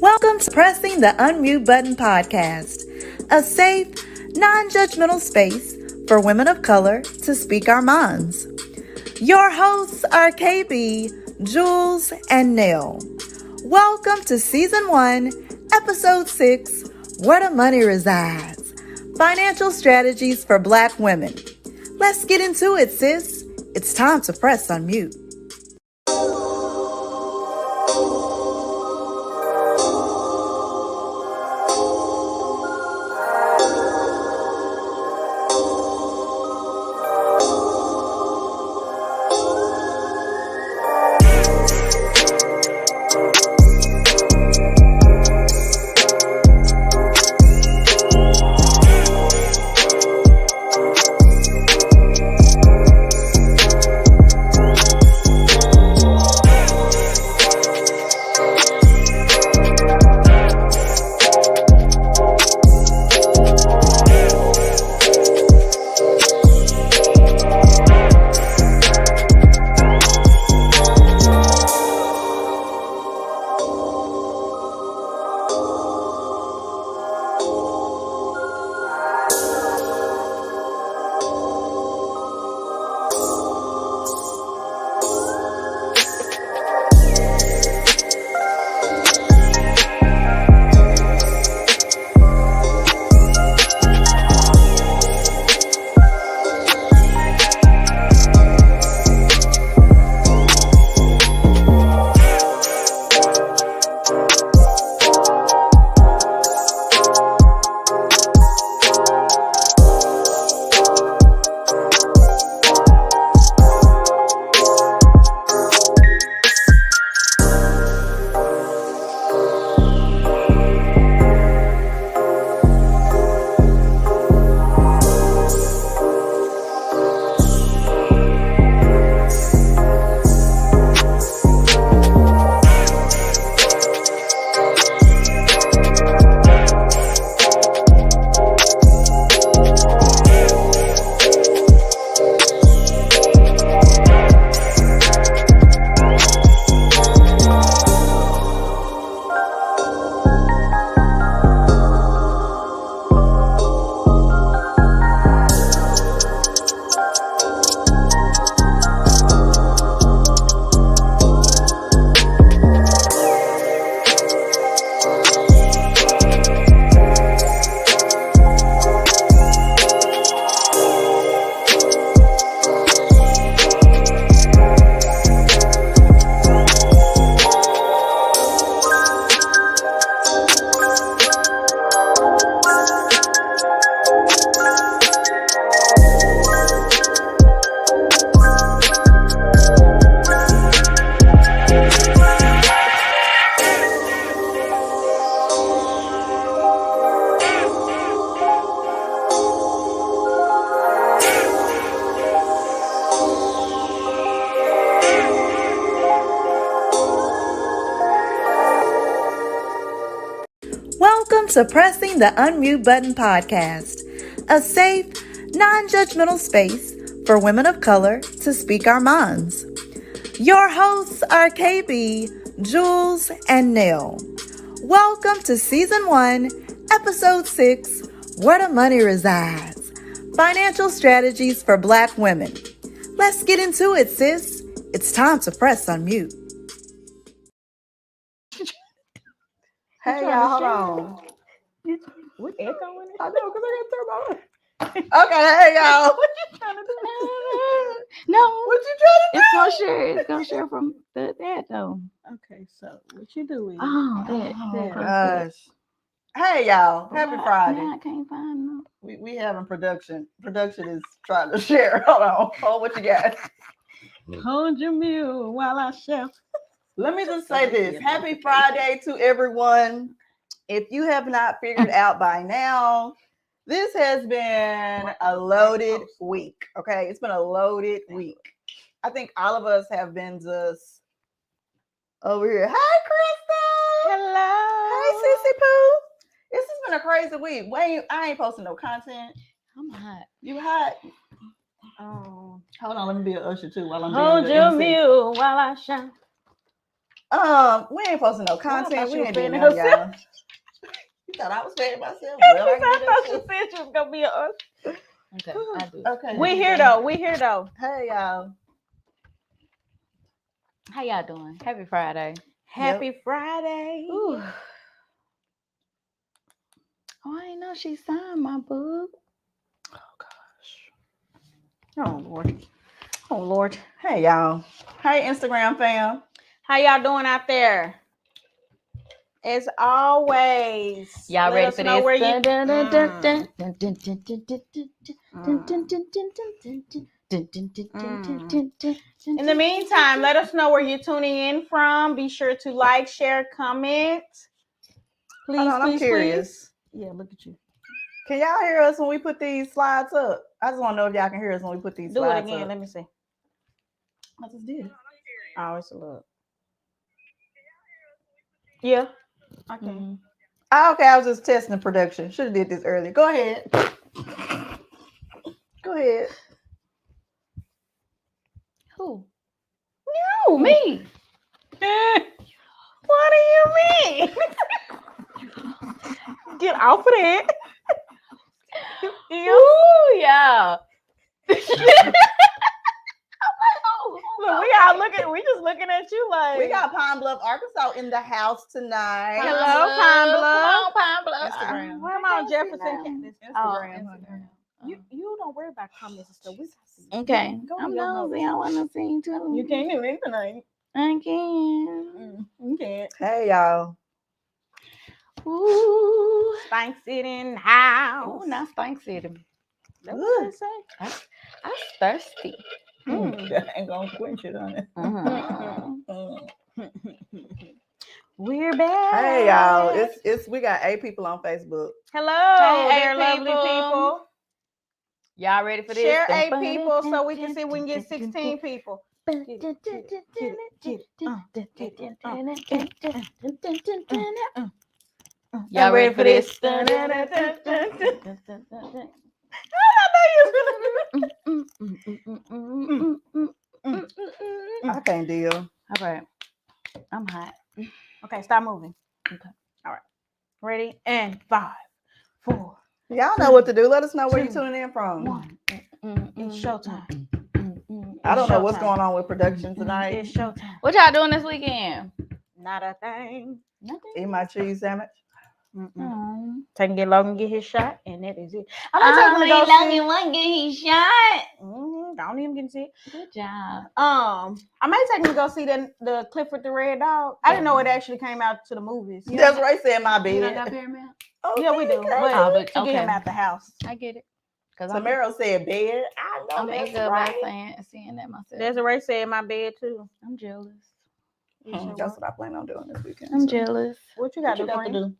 Welcome to Pressing the Unmute Button podcast, a safe, non-judgmental space for women of color to speak our minds. Your hosts are KB, Jules, and Nell. Welcome to Season 1, Episode 6, Where the Money Resides, Financial Strategies for Black Women. Let's get into it, sis. It's time to press unmute. Welcome to Pressing the Unmute Button podcast, a safe, non-judgmental space for women of color to speak our minds. Your hosts are KB, Jules, and Nell. Welcome to Season 1, Episode 6, Where the Money Resides, Financial Strategies for Black Women. Let's get into it, sis. It's time to press unmute. Hey y'all, hold on. What echo in it? I know, because I got to turn my Okay, hey y'all. What you trying to do? No. What you trying to do? It's gonna share from that though. Okay, so what you do is that. gosh. Hey y'all, happy Friday. I can't find them. We having production. Production is trying to share. Hold on. Oh, what you got? Hold your mule while I share. Let me just say this. Happy Friday to everyone. If you have not figured out by now, this has been a loaded week. Okay, it's been a loaded week. I think all of us have been just over here. Hey, Krista. Hello. Hey, Sissy Pooh. This has been a crazy week. I ain't posting no content. I'm hot. You hot? Hold on, let me be an usher too while I'm Hold being your the MC. mule while I shine. We ain't posting no content. We ain't doing fanning none, y'all. herself. You thought I was fanning myself? I Well, I can do that thought she too. said she was gonna be us. Okay, I do. Okay. We here though. We here though. Hey, y'all. How y'all doing? Happy Friday. Happy Friday. Ooh. Oh, I didn't know she signed my book. Oh Lord. Oh Lord. Hey, y'all. Hey, Instagram fam. How y'all doing out there? As always, Y'all let ready us for know this? where you. In the meantime, let us know where you're tuning in from. Be sure to like, share, comment. Please, Hold on, I'm please, curious. please. Yeah, look at you. Can y'all hear us when we put these slides up? I just want to know if y'all can hear us when we put these Do it slides again. up. Let me see. I just did. Oh, it's a look. Yeah. Okay. Mm-hmm. Oh, okay, I was just testing the production. Should have did this earlier. Go ahead. Go ahead. Who? You. Me. What do you mean? Get off of that. Ooh, yeah. Look, we all looking. We just looking at you like. We got Pine Bluff, Arkansas in the house tonight. Hello, Pine Bluff. Come on, Pine Bluff. Instagram. Come on, Jefferson. Instagram. You don't worry about comments and stuff. We Okay. Go I'm on your nosy. I want to see too. You can't do anything tonight. I can. You can't. Hey, y'all. Ooh. Stank City in the house. Ooh, now Stank City. That's what they say. I'm thirsty. That ain't gonna quench it, honey. We're back. Hey, y'all. It's we got 8 people on Facebook. Hello, Hey, there, lovely people. Y'all ready for this? Share 8 people so we can see if we can get 16 people. Y'all ready for this? I can't deal. All right. I'm hot. Okay, stop moving. Okay. All right. Ready? And 5, 4. Y'all know what to do. Let us know where you're 2, tuning in from. 1. It's showtime. I don't know what's showtime. going on with production tonight. It's showtime. What y'all doing this weekend? Not a thing. Nothing. Eat my cheese sandwich. Taking get Logan get his shot, and that is it. I'm taking to go see. one get his shot. Don't even get to see it. Good job. I might take him to go see the Clifford the Red Dog. I didn't know it actually came out to the movies. That's right. Said my You don't got bed. Paramount? Yeah, we do. Okay. But to okay. get him out the house. I get it. Cause Tamara said bed. I know I'm that's eager right. about seeing that myself. Desiree said in my bed too. I'm jealous. That's what I plan on doing this weekend. I'm so. jealous. What you got to to do?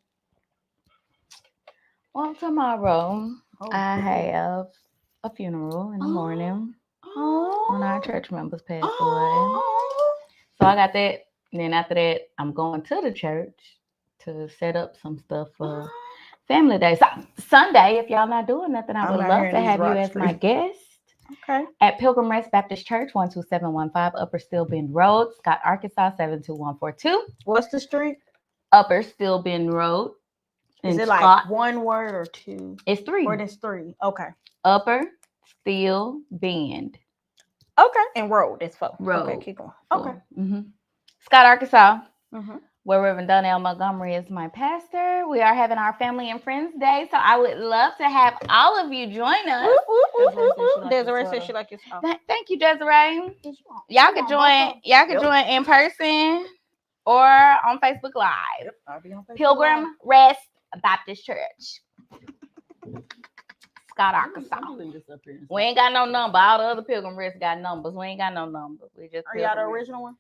Well, tomorrow I have a funeral in the morning. One of our church members passed away. So I got that. And then after that, I'm going to the church to set up some stuff for Family Day. So, Sunday, if y'all not doing nothing, I would love to have you as my guest. Okay. At Pilgrim Rest Baptist Church, 12715 Upper Steel Bend Road, Scott, Arkansas, 72142. What's the street? Upper Steel Bend Road. Is it Scott. like one word or 2? It's 3. Or it's 3. Okay. Upper Steel Bend. Okay. And road. It's 4. Road. Okay, keep going. 4. Okay. Scott, Arkansas. Where Reverend Donnell Montgomery is my pastor. We are having our Family and Friends Day, so I would love to have all of you join us. Desiree said she like your song. Thank you, Desiree. Y'all can join. Y'all can join in person or on Facebook Live. Yep, I'll be on Facebook Pilgrim Live. Rest Baptist Church, Scott, Arkansas. We ain't got no number. All the other Pilgrim Rest got numbers. We ain't got no numbers. We just. Are y'all the original one?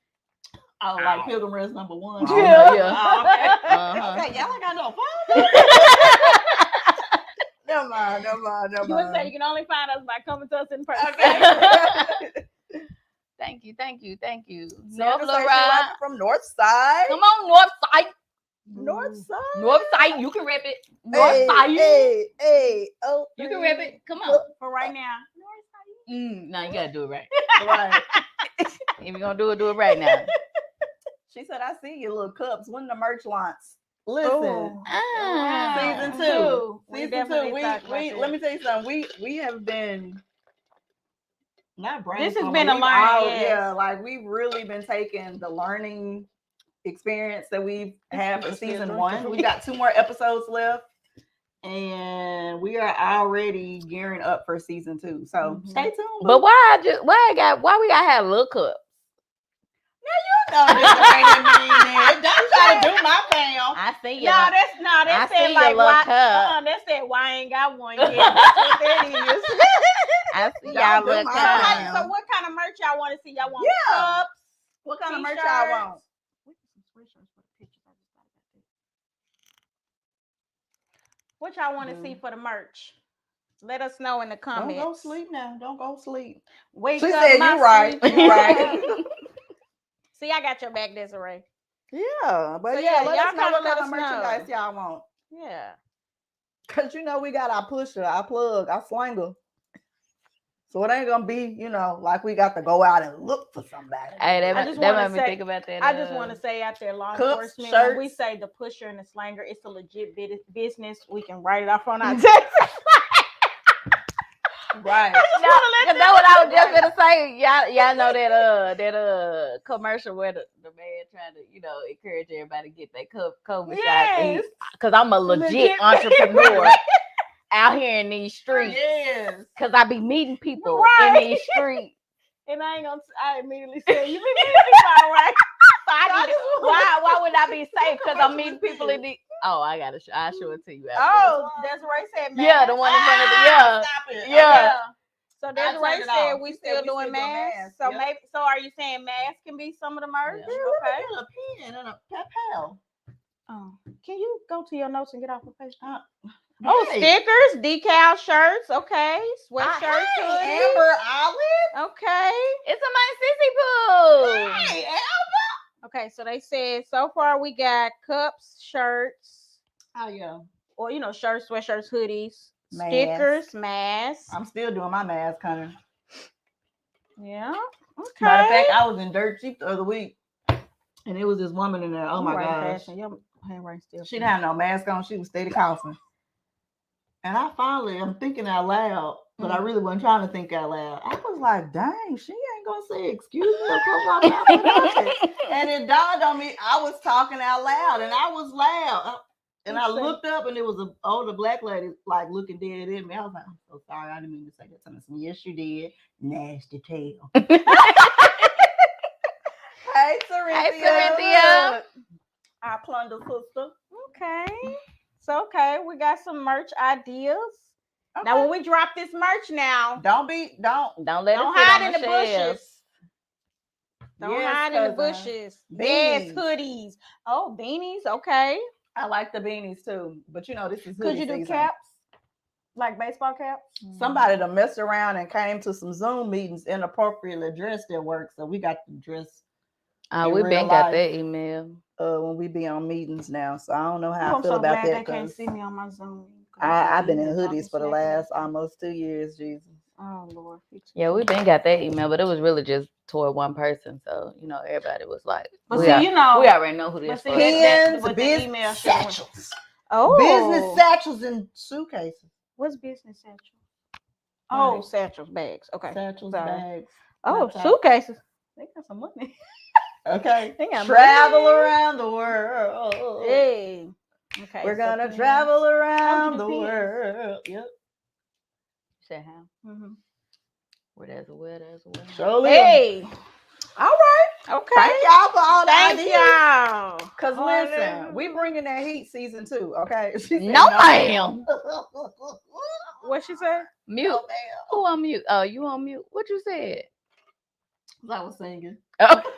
Oh, like Pilgrim Rest number 1. Yeah. Okay, y'all ain't got no phone. Never mind. You would say you can only find us by coming to us in person. Okay. Thank you. North Side from North Side. Come on, North Side. North Side. North Side, you can rip it. North Side. Hey, oh. You can rip it. Come on. For right now. No, you gotta do it right. Right. If you're gonna do it right now. She said, I see your little cups. When the merch launch? Listen. Season 2. Season 2. We let me tell you something. We have been not brainstorming. This has been a learning. Yeah, like we've really been taking the learning experience that we've had for season 1. We got 2 more episodes left. And we are already gearing up for season 2. So stay tuned. But why we gotta have little cups? No, this ain't mean. Don't try to do my fam. I see you. That's said like why. That's that why I ain't got one yet. That's what that is. I see y'all look up. So what kind of merch y'all want to see? Y'all want cups? What kind of merch y'all want? What y'all want to see for the merch? Let us know in the comments. Don't go sleep now. Don't go sleep. Wake she up, said you right. You right. See, I got your back, Desiree. Yeah, but so yeah, y'all let us know what let kind us of merchandise y'all want. Yeah. Cause we got our pusher, our plug, our slinger. So it ain't gonna be, like we got to go out and look for somebody. Hey, that made me think about that. I just want to say out there, law enforcement, shirts. when we say the pusher and the slanger, it's a legit business. We can write it off on our text. Right. That's what I was just gonna say. Y'all know that commercial where the man trying to encourage everybody to get their COVID shots. Because I'm a legit entrepreneur out here in these streets. Yes. Because I be meeting people in these streets. And I immediately said, you be meeting people, all right? So why would I be safe? Because I'm meeting people in the. Oh, I I'll show it to you after. Oh, Desiree said mask. Yeah, the one in front of the Stop it. Yeah. So Desiree said we still doing masks. So maybe. So are you saying masks can be some of the merch? Yeah. Okay. Get a pen and a pal. Oh, can you go to your notes and get off the page? Hey. Stickers, decal shirts. Okay, sweatshirts. Amber Olive. Okay. It's a my sissy poo. Hey, Amber. Okay, so they said so far we got cups, shirts. Oh yeah. Or shirts, sweatshirts, hoodies, stickers, masks. I'm still doing my mask, honey. Yeah. Okay. Matter of fact, I was in Dirt Cheap the other week, and it was this woman in there. Oh my gosh. She didn't have no mask on. She was steady coughing. And I'm thinking out loud, but I really wasn't trying to think out loud. I was like, dang, she ain't gonna say excuse me or close my mouth without it. And it dawned on me, I was talking out loud, and I was loud. And I looked up, and it was an older black lady, like looking dead at me. I was like, I'm so sorry, I didn't mean to say that. Something. Yes, you did. Nasty tail. Hey, Cynthia. Our plunder sister. Okay. So we got some merch ideas. Okay. Now when we drop this merch don't hide in the bushes. Don't hide in the bushes. Yes, hoodies. Oh, beanies. Okay. I like the beanies too. But this is could you do season. Caps? Like baseball caps? Somebody that messed around and came to some Zoom meetings inappropriately dressed at work. So we got to dress. We been got that email. When we be on meetings now. So I don't know how I feel about that. They can't see me on my Zoom. I've been in hoodies for the last almost 2 years, Jesus. Oh Lord. Yeah, we been got that email, but it was really just toward one person. So, everybody was like, but we already know who this is. Pens, business satchels. Oh. Business satchels and suitcases. What's business satchels? Oh, satchels, bags. Okay. Satchels, bags. Oh, suitcases. They got some money. Okay. Travel around the world. Hey. Okay. We're gonna travel around the world. Yep. Say how? Mm-hmm. Where there's a will, there's a way. Surely. Hey. All right. Okay. Thank y'all for all the ideas. Y'all. Because listen, we bringing that heat season 2. Okay. No, ma'am. What she said? Mute. No, who on mute? Oh, you on mute? What you said? I was singing. I'm so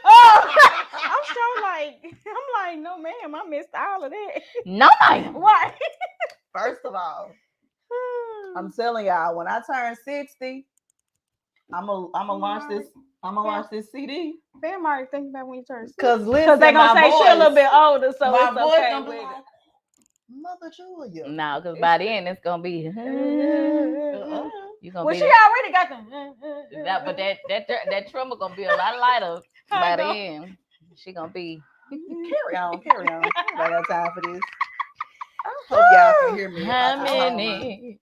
I'm like, no, ma'am, I missed all of that. No, ma'am. Why? First of all, I'm telling y'all, when I turn 60, I'm gonna launch this. I'm gonna launch this CD. Fam already thinking about when you turn 60. Because they gonna say she's a little bit older, so my it's voice okay. gonna be like, Mother Julia. No, because by then it's gonna be. You gonna she already got but that tremor gonna be a lot lighter by then. She gonna be. Carry on. I got time for this. I hope y'all can hear me. How many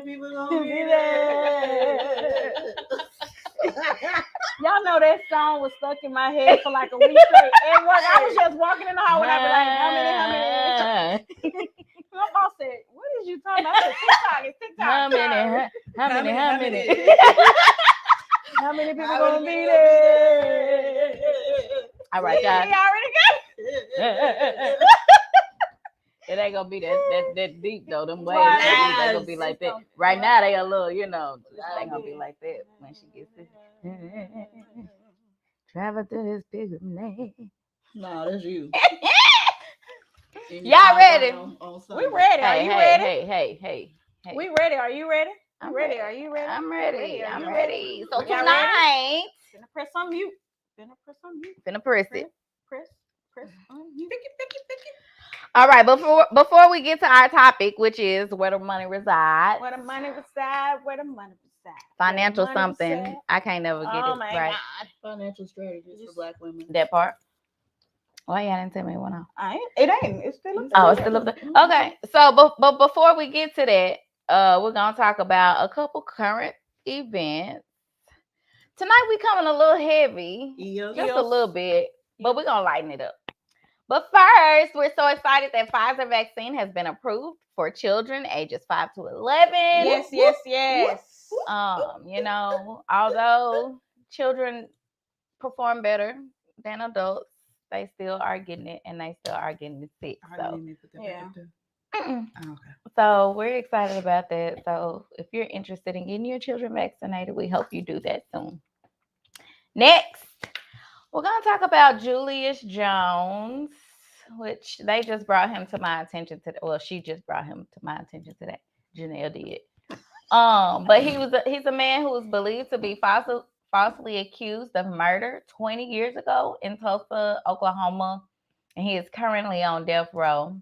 people gonna be there? Y'all know that song was stuck in my head for like a week straight. At work, I was just walking in the hallway and I'd be like, how many? My boss said, what is you talking about? I said, TikTok, it's TikTok. How many? How many people gonna be there? All right, y'all. He already got it. It ain't gonna be that deep though. Them waves, they gonna be like that. Right now they a little, they ain't gonna be like that when she gets it. Travel through this big name. No, that's you. Y'all ready? We ready. Are you ready? Hey. We ready. Are you ready? I'm ready. ready. Are you ready? I'm ready. I'm ready. So Y'all tonight, finna press on mute. Finna press it. Press on mute. All right, before we get to our topic, which is where the money resides. Where the money resides. Financial something. I can't never get it Oh my right. God. Financial strategies for Black women. That part. Why y'all didn't tell me what on? It ain't. It's still up there. Oh, it's still up there. Okay. So, but before we get to that, we're gonna talk about a couple current events. Tonight we coming a little heavy, just a little bit, but we're gonna lighten it up. But first, we're so excited that Pfizer vaccine has been approved for children ages 5 to 11. Yes. Although children perform better than adults, they still are getting it and they still are getting sick. So, So we're excited about that. So if you're interested in getting your children vaccinated, we hope you do that soon. Next, we're going to talk about Julius Jones, which they just brought him to my attention today. Well, she just brought him to my attention today. Janelle did. But he's a man who was believed to be falsely accused of murder 20 years ago in Tulsa, Oklahoma, and he is currently on death row.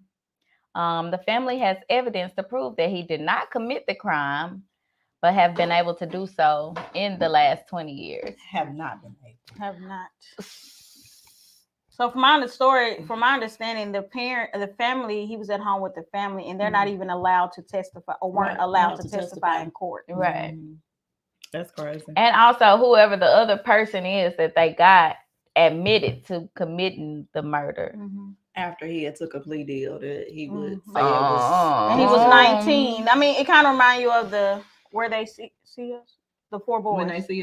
The family has evidence to prove that he did not commit the crime, but have been able to do so in the last 20 years. Have not. So from my understanding, the family, he was at home with the family, and they're not even allowed to testify or weren't allowed to testify in court. Right. That's crazy. And also, whoever the other person is that they got admitted to committing the murder. After he had took a plea deal that he would say and he was 19. I mean, it kind of reminds you of where they see us, the four boys.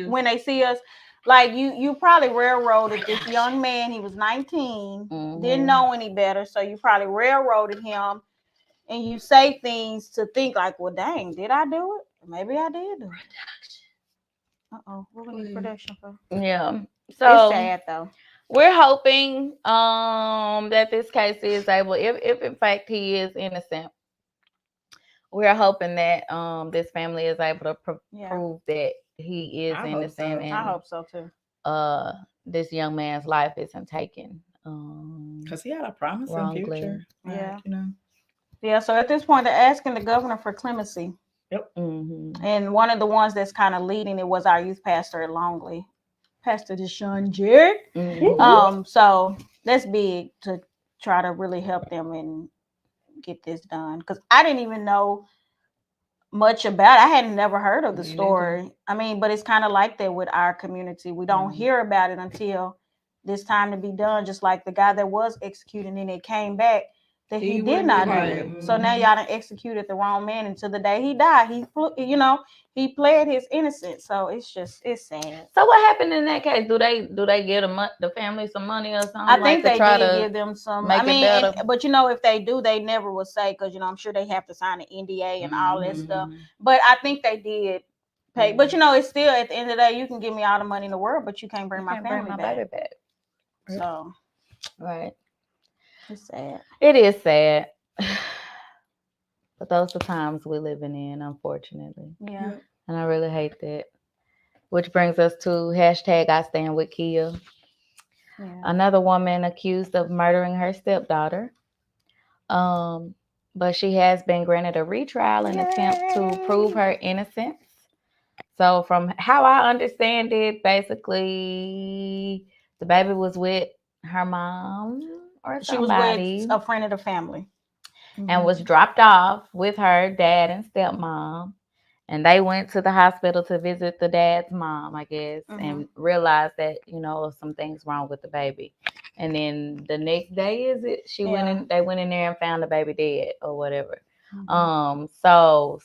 When they see us, like you probably railroaded this young man. He was 19, didn't know any better, so you probably railroaded him, and you say things to think like, well, dang, did I do it? Maybe I did do it. What we need production for? Yeah. So it's sad though. We're hoping that this case is able, if in fact he is innocent, we're hoping that this family is able to prove that he is innocent. And I hope so too. This young man's life isn't taken. Because he had a promising future. Yeah. Yeah. So at this point, they're asking the governor for clemency. Yep. And one of the ones that's kind of leading it was our youth pastor at Longley. Pastor Deshaun Jarrett. So that's big to try to really help them and get this done. Because I didn't even know much about it. I had never heard of the story. I mean, but it's kind of like that with our community. We don't hear about it until this time to be done. Just like the guy that was executed and it came back that he did not do it. So now y'all done executed the wrong man until the day he died. He pled his innocence. So it's sad. So what happened in that case? Do they give the family some money or something? I think they did give them some. But if they do, they never will say, because I'm sure they have to sign an NDA and all that stuff. But I think they did pay. But it's still at the end of the day, you can give me all the money in the world, but you can't bring my family back. So right. It's sad. It is sad. But those are the times we're living in, unfortunately. Yeah. And I really hate that. Which brings us to hashtag I stand with Kia. Yeah. Another woman accused of murdering her stepdaughter. But she has been granted a retrial in attempt to prove her innocence. So from how I understand it, basically the baby was with her mom or She was somebody with a friend of the family. and was dropped off with her dad and stepmom. And they went to the hospital to visit the dad's mom, I guess, and realized that, some things wrong with the baby. And then the next day, they went in there and found the baby dead or whatever. So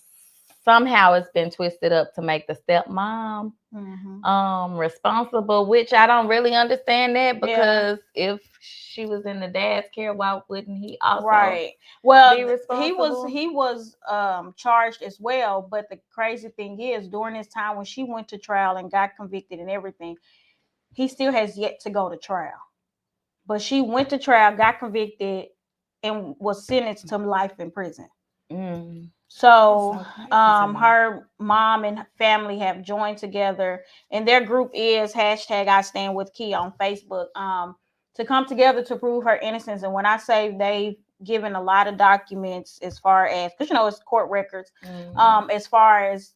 somehow it's been twisted up to make the stepmom responsible, which I don't really understand that, because if she was in the dad's care, why wouldn't he also be responsible? he was charged as well. But the crazy thing is, during this time when she went to trial and got convicted and everything, he still has yet to go to trial. But she went to trial, got convicted, and was sentenced to life in prison. So her mom and family have joined together, and their group is #IStandWithKia on Facebook, to come together to prove her innocence. And when I say they've given a lot of documents, as far as, because it's court records, as far as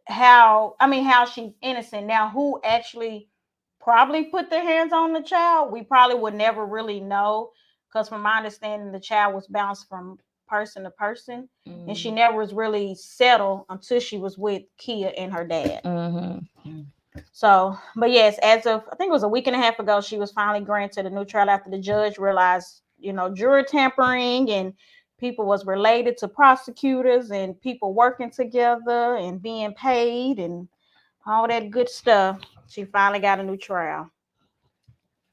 how she's innocent. Now, who actually probably put their hands on the child, we probably would never really know, because from my understanding, the child was bounced from person to person, and she never was really settled until she was with Kia and her dad. So, but yes, as of, I think it was a week and a half ago, she was finally granted a new trial after the judge realized, juror tampering and people was related to prosecutors and people working together and being paid and all that good stuff. She finally got a new trial.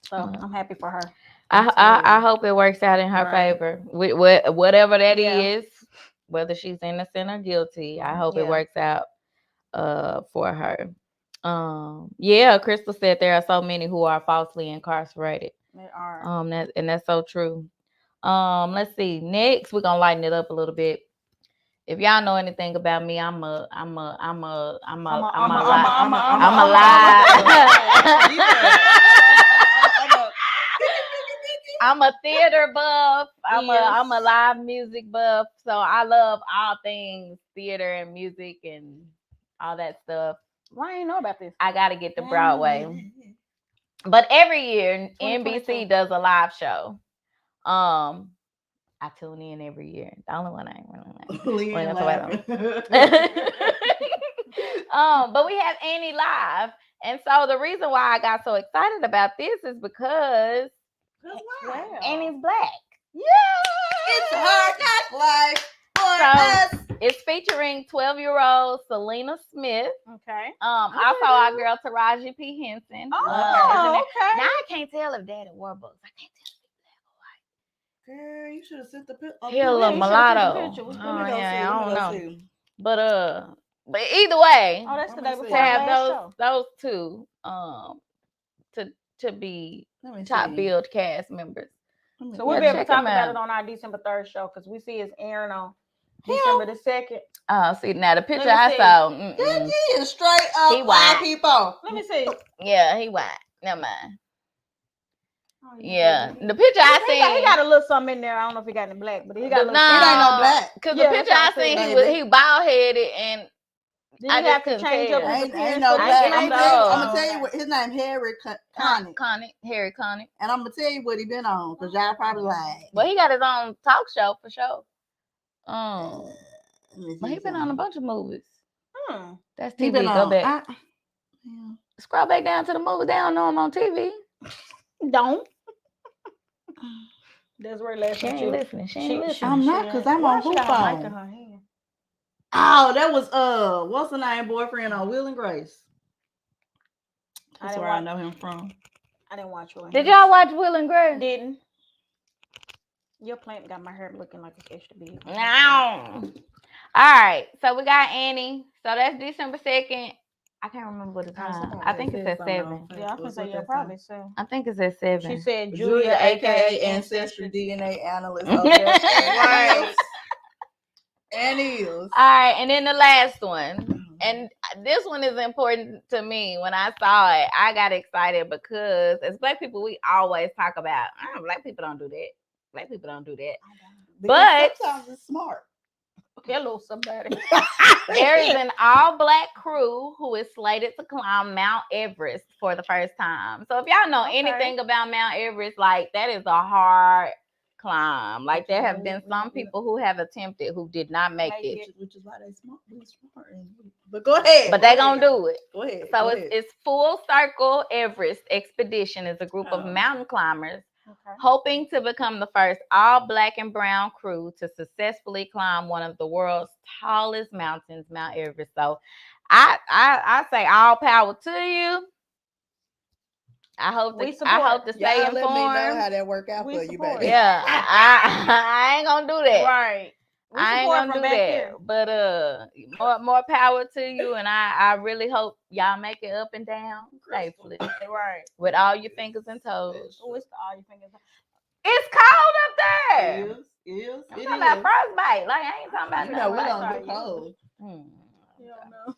So I'm happy for her. I hope it works out in her favor. Whatever that is, whether she's innocent or guilty, I hope it works out for her. Crystal said there are so many who are falsely incarcerated. They are. That's so true. Let's see. Next, we're gonna lighten it up a little bit. If y'all know anything about me, I'm a I'm a theater buff. I'm a live music buff. So I love all things theater and music and all that stuff. Why do you know about this? I gotta get to Broadway. But every year NBC does a live show. I tune in every year. The only one I ain't really but we have Annie live. And so the reason why I got so excited about this is because Annie's black. Yeah, it's a hard knock life for us. It's featuring 12-year-old Selena Smith. Okay. Also our girl Taraji P. Henson. Okay. Now I can't tell if Daddy wore books. I can't tell. Girl, you should have sent the picture. Hilla mulatto. I don't know. But either way, that's the day before to have those two to be top billed cast members. So we'll be able to talk about it on our December 3rd show, because we see it's airing on December the 2nd. Oh, see, now the picture I saw. He is straight up white people. Let me see. Yeah, he white. Never mind. Yeah, the picture I seen, he got a little something in there. I don't know if he got any black, but he got a little. He ain't no black. Because the picture I seen, he bald headed, and I just couldn't change up. Ain't no black. I'm gonna tell you what his name. Harry Connick. Harry Connick. And I'm gonna tell you what he been on, because y'all probably lied. Well, he got his own talk show for sure. But he been on a bunch of movies. That's TV. Go back. Scroll back down to the movies. They don't know him on TV. Don't. That's where last she ain't listening. She ain't listening. I'm not, because I'm on who phone. Oh, that was what's the name? Boyfriend on Will and Grace. That's where I know him from. I didn't watch Will. Did y'all watch Will and Grace? Didn't. Your plant got my hair looking like it's extra big. No. All right, so we got Annie. So that's December 2nd. I can't remember what the time. I think it's at 7. Yeah, I can say probably so. I think it's at 7. She said Julia, aka Ancestry DNA Analyst. Right. Annie is. All right, and then the last one. And this one is important to me. When I saw it, I got excited because as Black people, we always talk about, Black people don't do that. Black people don't do that. Because sometimes it's smart. Hello, somebody. There is an all-black crew who is slated to climb Mount Everest for the first time. So if y'all know anything about Mount Everest, like that is a hard climb. Like there have been some people who have attempted who did not make it. Which is why they smart. But go ahead. But they gonna do it. Go ahead. So it's Full Circle Everest Expedition is a group of mountain climbers hoping to become the first all black and brown crew to successfully climb one of the world's tallest mountains, Mount Everest. So I say all power to you. I hope to stay informed. Let me know how that work out for you, baby. Yeah, I ain't gonna do that. Right. I ain't gonna do that. But more power to you, and I really hope y'all make it up and down safely. Right. With all your fingers and toes. Oh, it's all your fingers. It's cold up there. It is. I'm talking about frostbite. Like I ain't talking about we don't do cold. You don't know.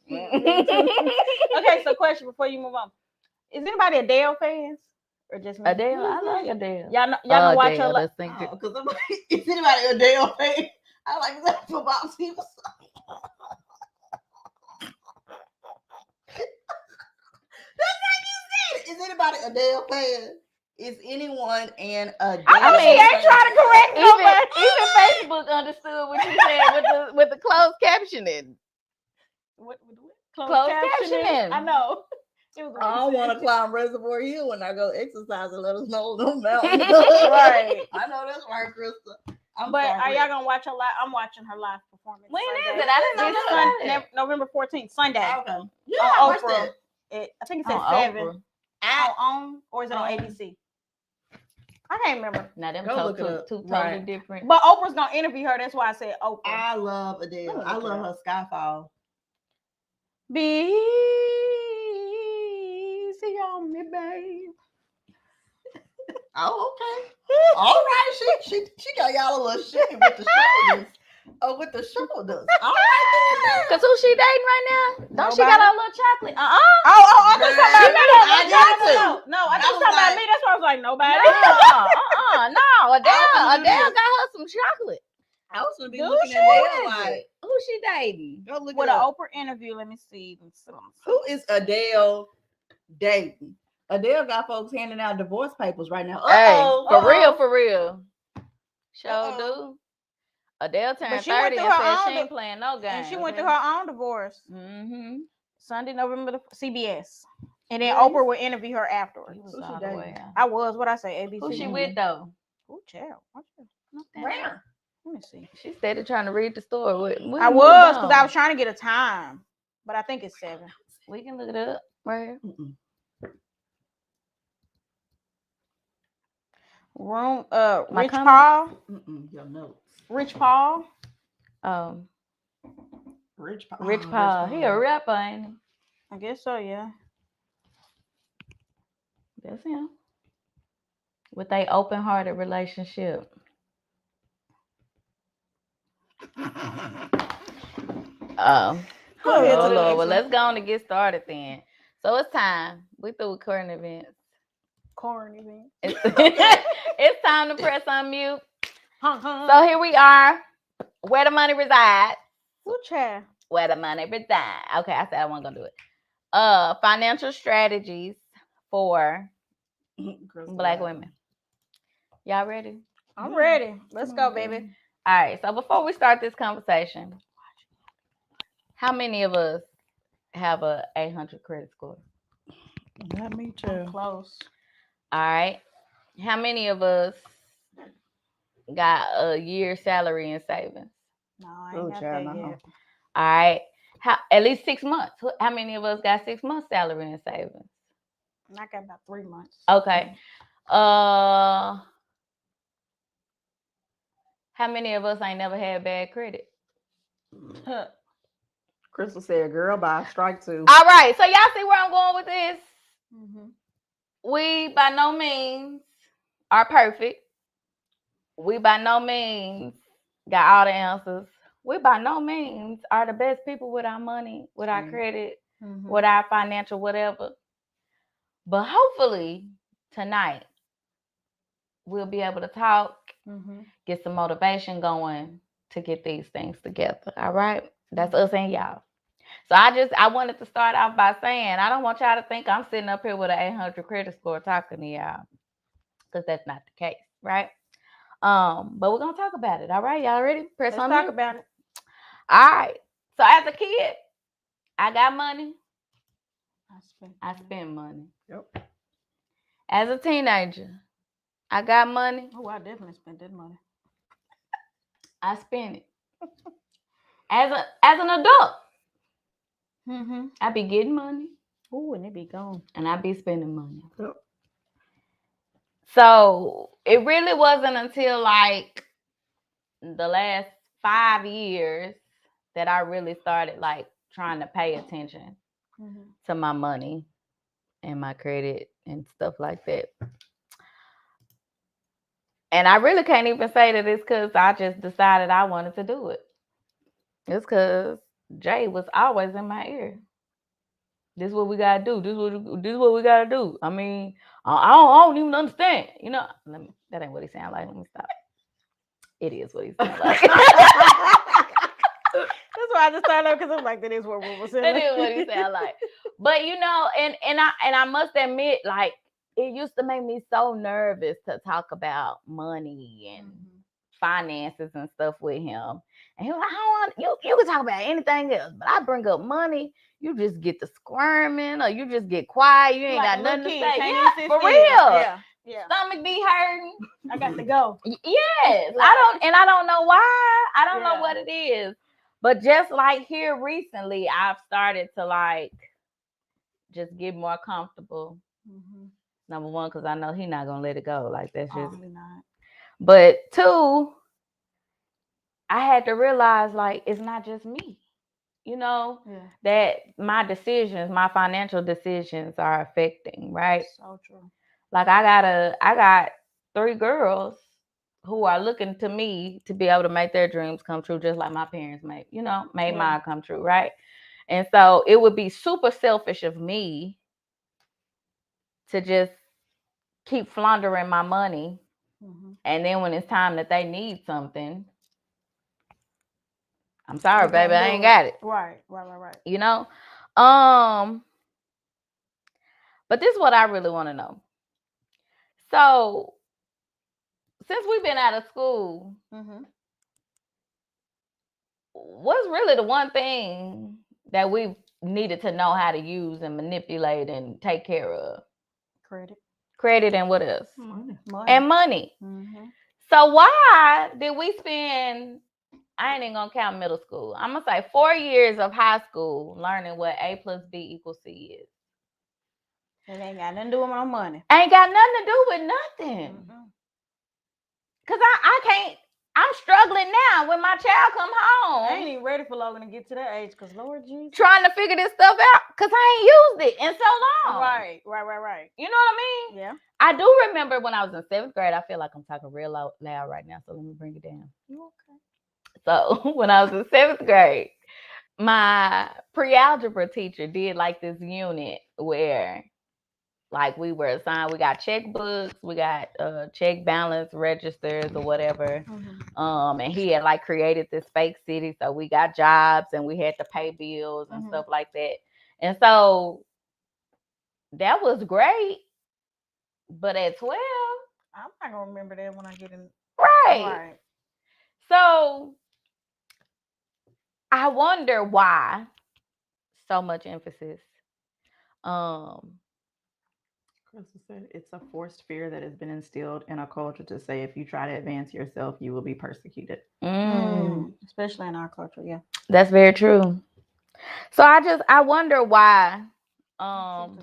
Okay, so question before you move on. Is anybody Adele fans? Or just me? Adele? I like Adele. Y'all gonna watch her Because I'm like, is anybody Adele fan? I like that for Bob Stevens. That's how you said it. Is anybody Adele fan? Is anyone an Adele? I mean, she ain't trying to correct nobody. Even Facebook understood what you said with the closed captioning. What? Closed captioning. I know. I don't want to climb Reservoir Hill when I go exercise and let us know the mountain. Right. I know that's right, Krista. Are y'all gonna watch her live? I'm watching her live performance. When Sunday. is it? I didn't know that. November 14th, Sunday. Okay. Yeah, on Oprah. I think it's at 7. On or is it on ABC? I can't remember. Now them two totally different. But Oprah's gonna interview her. That's why I said Oprah. I love Adele. I love her Skyfall. Be easy on me, babe. Oh, okay. All right. She got y'all a little shaky with the shoulders. Oh, with the shoulders. All right. Cause who she dating right now? Don't she got a little chocolate? Oh, I thought somebody chocolate. No, I thought somebody me. That's why I was like, nobody. No. Adele got her some chocolate. I was gonna be looking at Adele like, who she dating? Go look with it an up. Oprah interview. Let me see. Who is Adele dating? Adele got folks handing out divorce papers right now. For real. Sure do. Adele turned 30 and said she ain't playing no game. And she went through her own divorce. Mm-hmm. Sunday, November the CBS. And then Oprah will interview her afterwards. I was. What I say? ABC. Who she with though? Who child? Rare. Let me see. She started trying to read the story. I was because I was trying to get a time, but I think it's 7. We can look it up right here. Rich Paul. Your notes. Rich Paul. Rich Paul. Rich Paul. He a rapper, ain't he? I guess so, yeah. That's him. With a open-hearted relationship. Oh Lord. Well, let's go on and get started then. So it's time. We through with current events. It's time to press unmute. So here we are. Where the money resides. Where the money resides. Okay, I said I wasn't gonna do it. Financial strategies for Black women. Y'all ready? I'm ready. Let's go, baby. All right. So before we start this conversation, how many of us have a 800 credit score? Not me too. I'm close. All right. How many of us got a year's salary in savings? No, I ain't got that yet. All right. At least 6 months. How many of us got 6 months salary in savings? I got about 3 months. Okay. How many of us ain't never had bad credit? Crystal said, girl, by strike 2. All right. So y'all see where I'm going with this? Mm-hmm. We by no means are perfect. We by no means got all the answers. We by no means are the best people with our money, with our credit, with our financial whatever. But hopefully tonight we'll be able to talk, get some motivation going, to get these things together. All right. That's us and y'all. So I wanted to start off by saying, I don't want y'all to think I'm sitting up here with an 800 credit score talking to y'all, because that's not the case, right? But we're gonna talk about it. All right, y'all ready? Let's talk about it. All right. So as a kid, I got money. I spend money. Yep. As a teenager, I got money. Oh, I definitely spent that money. I spend it. As an adult, I be getting money. Ooh, and it be gone. And I be spending money. Yep. So it really wasn't until like the last 5 years that I really started like trying to pay attention to my money and my credit and stuff like that. And I really can't even say that it's because I just decided I wanted to do it. It's because Jay was always in my ear. This is what we gotta do. This is what we gotta do. I mean, I don't even understand. You know, that ain't what he sound like. Let me stop. It is what he sound like. That's why I just started because I'm like, that is what we were saying. That is what he sound like. But you know, and I must admit, like, it used to make me so nervous to talk about money and finances and stuff with him. And he was like, I don't want you can talk about anything else, but I bring up money, you just get to squirming or you just get quiet. You ain't like got nothing to say. Yeah, for real. Yeah. Stomach be hurting. I got to go. Yes. Right. I don't know why. I don't know what it is. But just like here recently, I've started to like just get more comfortable. Number one, because I know he's not gonna let it go. Like that's just not. But two, I had to realize like it's not just me. You know, that my decisions, my financial decisions are affecting, right? So true. Like I got 3 girls who are looking to me to be able to make their dreams come true, just like my parents made mine come true, right? And so it would be super selfish of me to just keep floundering my money. And then when it's time that they need something, I'm sorry, baby, I ain't got it. Right. You know? But this is what I really want to know. So, since we've been out of school, what's really the one thing that we've needed to know how to use and manipulate and take care of? Credit and what else? Money. And money. So why did we spend, I ain't even gonna count middle school, I'm gonna say 4 years of high school learning what A plus B equals C is? It ain't got nothing to do with my money. Ain't got nothing to do with nothing. Because I can't, I'm struggling now when my child come home. I ain't even ready for Logan to get to that age because Lord Jesus. Trying to figure this stuff out because I ain't used it in so long. Right. You know what I mean? Yeah. I do remember when I was in 7th grade, I feel like I'm talking real loud right now, so let me bring it down. You okay? So when I was in 7th grade, my pre-algebra teacher did like this unit where like we were assigned, we got checkbooks, we got check balance registers or whatever. And he had like created this fake city. So we got jobs and we had to pay bills and stuff like that. And so that was great. But at 12, I'm not gonna remember that when I get in. Right. So I wonder why so much emphasis. Crystal said it's a forced fear that has been instilled in a culture to say if you try to advance yourself, you will be persecuted. Especially in our culture, yeah. That's very true. So I wonder why. I'm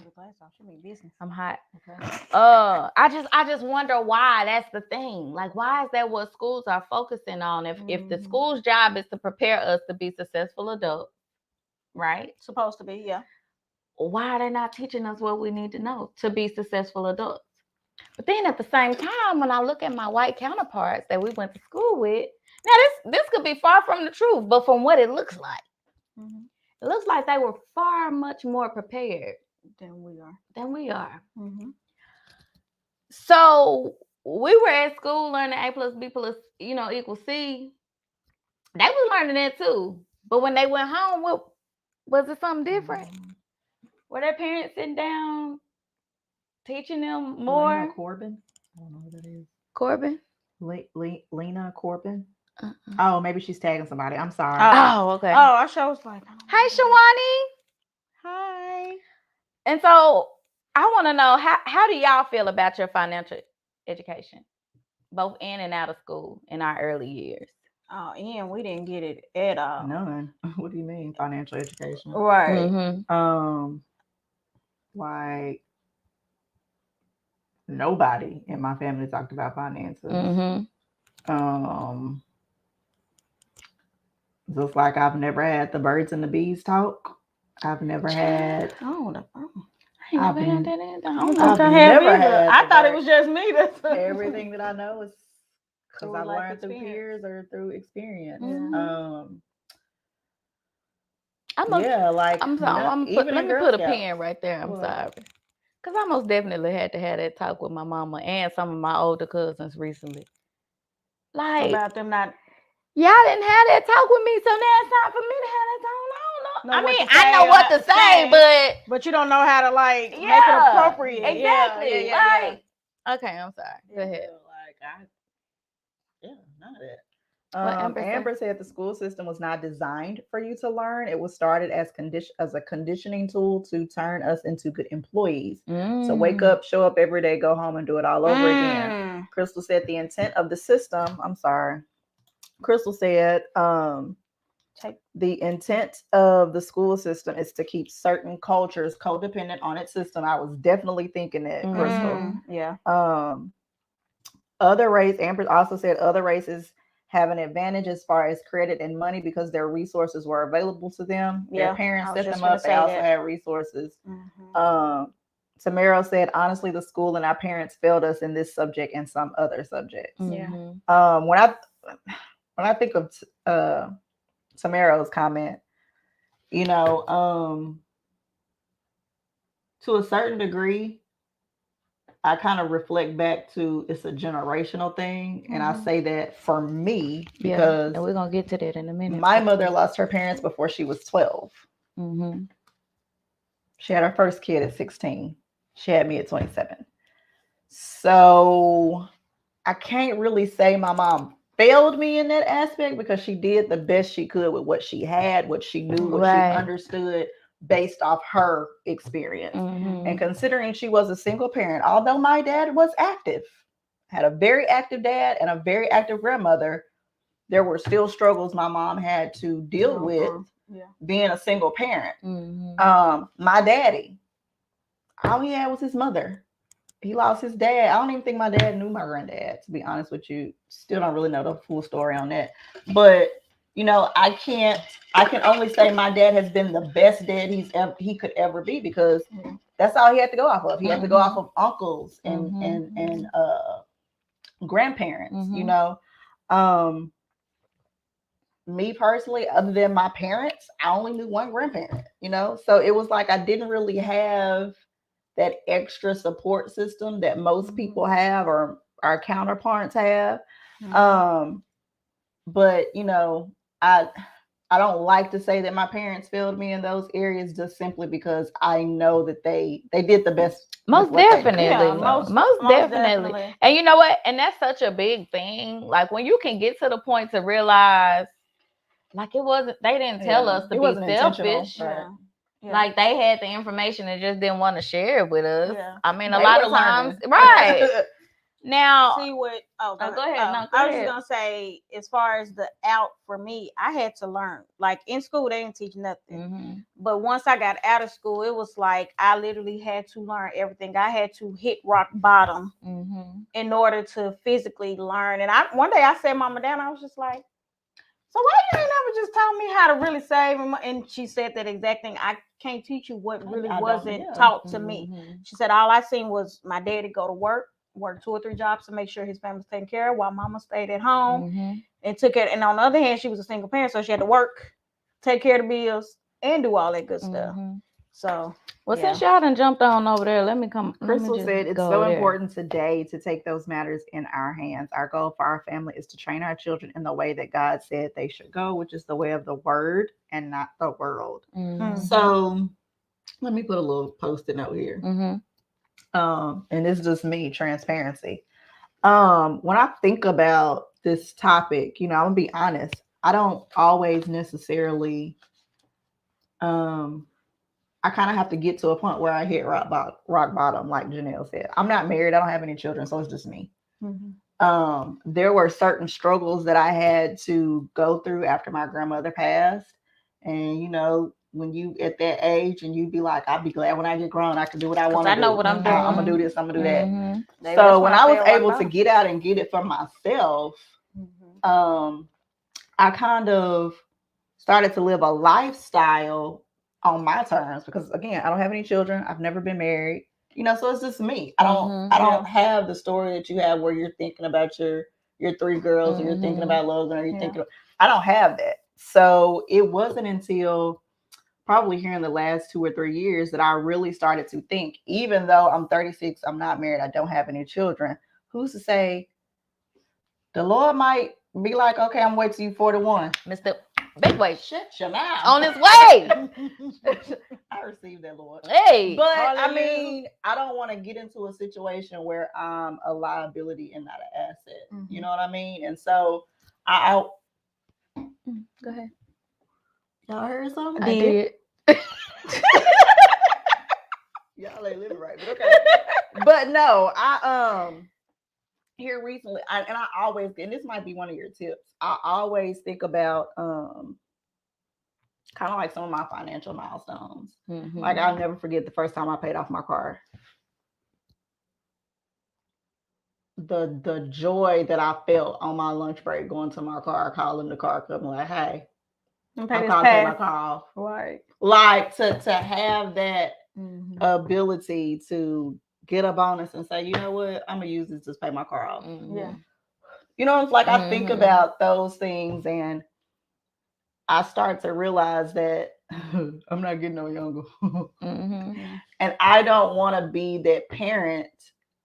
hot. Okay. I just wonder why that's the thing. Like, why is that what schools are focusing on? If the school's job is to prepare us to be successful adults, right? Supposed to be, yeah. Why are they not teaching us what we need to know to be successful adults? But then at the same time, when I look at my white counterparts that we went to school with, now this could be far from the truth, but from what it looks like, it looks like they were far much more prepared than we are. So we were at school learning A plus B plus, equals C. They was learning that too. But when they went home, what was it something different? Were their parents sitting down teaching them more? Lena Corbin. I don't know who that is. Corbin? Lena Corbin. Oh, maybe she's tagging somebody. I'm sorry. Oh, okay. Oh, our show was like, hey, Shawani. Hi. And so I want to know how do y'all feel about your financial education, both in and out of school in our early years? oh, Ian, we didn't get it at all. None. What do you mean financial education? Right. Mm-hmm. Like nobody in my family talked about finances. Mm-hmm. Just like I've never had the birds and the bees talk. I've never had. I I've never had. I thought it was just me. That's everything that I know is because I've learned through peers or through experience. Mm-hmm. Like let me put a pen right there. I'm sorry. Because I most definitely had to have that talk with my mama and some of my older cousins recently. Like about them not. Y'all didn't have that talk with me, so now it's time for me to have that talk. I mean, I know what to say, but you don't know how to make it appropriate. Exactly. Okay, I'm sorry. Go ahead. None of that. Amber said the school system was not designed for you to learn. It was started as a conditioning tool to turn us into good employees. So wake up, show up every day, go home, and do it all over again. Crystal said the intent of the system. I'm sorry. Crystal said the intent of the school system is to keep certain cultures codependent on its system. I was definitely thinking that, Crystal. Yeah. Other race, Amber also said other races have an advantage as far as credit and money because their resources were available to them. Their parents set them up. They also had resources. Tamara said, honestly, the school and our parents failed us in this subject and some other subjects. When I think of Tamaro's comment, to a certain degree, I kind of reflect back to it's a generational thing. And I say that for me, because and we're going to get to that in a minute. My mother lost her parents before she was 12. She had her first kid at 16. She had me at 27. So I can't really say my mom failed me in that aspect because she did the best she could with what she had, what she knew, what she understood based off her experience. And considering she was a single parent, although my dad was active, had a very active dad and a very active grandmother, there were still struggles my mom had to deal with being a single parent. My daddy, all he had was his mother. He lost his dad. I don't even think my dad knew my granddad, to be honest with you. Still don't really know the full story on that. But, I can only say my dad has been the best dad he could ever be because that's all he had to go off of. He had to go off of uncles and grandparents, Me personally, other than my parents, I only knew one grandparent, So it was like I didn't really have that extra support system that most people have or our counterparts have. But I don't like to say that my parents failed me in those areas just simply because I know that they did the best. Most definitely. Most definitely. And you know what? And that's such a big thing. Like when you can get to the point to realize like they didn't tell us to be selfish. Like they had the information and just didn't want to share it with us. I mean, a lot of times, right. Now, see what? Go ahead. Go I was just gonna say, as far as the out for me, I had to learn. Like in school, they didn't teach nothing. But once I got out of school, it was like I literally had to learn everything. I had to hit rock bottom in order to physically learn. And one day I said, "Mama, Dad," I was just like, "So why you ain't never just taught me how to really save?" And she said that exact thing. I can't teach you what really wasn't taught to me. She said all I seen was my daddy go to work 2 or 3 jobs to make sure his family was taken care of while mama stayed at home and took it. And on the other hand, she was a single parent, so she had to work, take care of the bills, and do all that good stuff. So, well, since y'all done jumped on over there, let me come. Crystal said it's so there. important today to take those matters in our hands. Our goal for our family is to train our children in the way that God said they should go, which is the way of the word and not the world. Mm-hmm. So let me put a little post-it note here. Mm-hmm. And it's just me, transparency. When I think about this topic, I'm gonna be honest, I don't always necessarily I kind of have to get to a point where I hit rock bottom, like Janelle said. I'm not married, I don't have any children, so it's just me. There were certain struggles that I had to go through after my grandmother passed. And when you at that age and you be like, I'll be glad when I get grown, I can do what I want to do. I know what I'm doing. I'm gonna do this, I'm gonna do that. Maybe So when I was able to get out and get it for myself, I kind of started to live a lifestyle on my terms, because again, I don't have any children. I've never been married. So it's just me. I don't have the story that you have where you're thinking about your three girls, or you're thinking about Logan, or you're thinking I don't have that. So it wasn't until probably here in the last 2 or 3 years that I really started to think, even though I'm 36, I'm not married, I don't have any children, who's to say the Lord might be like, okay, I'm waiting till you 41. Mr. Big Way, shut your mouth. On his way. I received that, Lord. Hey, but I mean, I don't want to get into a situation where I'm a liability and not an asset. You know what I mean? And so go ahead. Y'all heard something? I did. Y'all ain't living right, but okay. But no, I here recently, and I always, and this might be one of your tips, I always think about kind of like some of my financial milestones. Like I'll never forget the first time I paid off my car. The joy that I felt on my lunch break, going to my car, calling the car company, like, hey, I'm calling to pay my car off. Right. Like to have that ability to get a bonus and say, you know what, I'm gonna use this to pay my car off. Yeah. It's like I think about those things and I start to realize that I'm not getting no younger. And I don't want to be that parent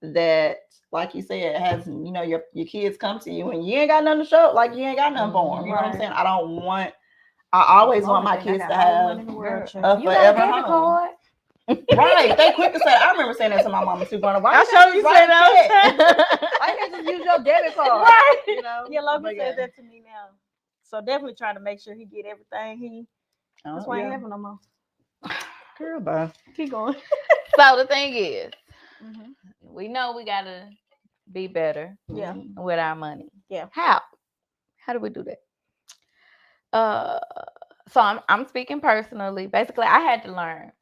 that, like you said, has, your kids come to you and you ain't got nothing to show, like you ain't got nothing for them. You know what I'm saying? I always want my kids to have a forever home. Right. They quick to say, I remember saying that to my mama too, going, why I you say that? I can't just use your debit card. Right. Yeah, Logan says that to me now. So definitely trying to make sure he get everything that's why I ain't having no more. Girl, bye. Keep going. So the thing is, we know we gotta be better with our money. Yeah. How do we do that? So I'm speaking personally. Basically, I had to learn.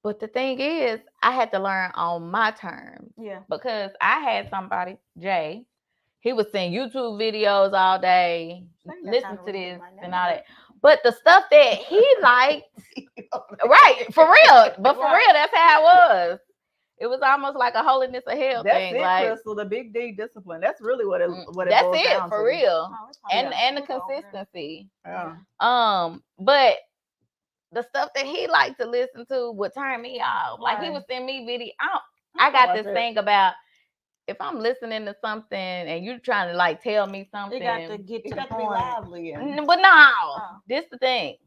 But the thing is, I had to learn on my terms. Yeah. Because I had somebody, Jay, he was seeing YouTube videos all day, listen to this and all that. But the stuff that he liked, right, for real. But for real, that's how it was. It was almost like a holiness of hell thing. That's it, like, Crystal, the big D discipline. That's really what it that's boils it down for to. real. And the consistency. Yeah. But the stuff that he liked to listen to would turn me off. Like he would send me video. I got this thing about, if I'm listening to something and you're trying to like tell me something, you got to get to the point. Be lively. But no, this the thing.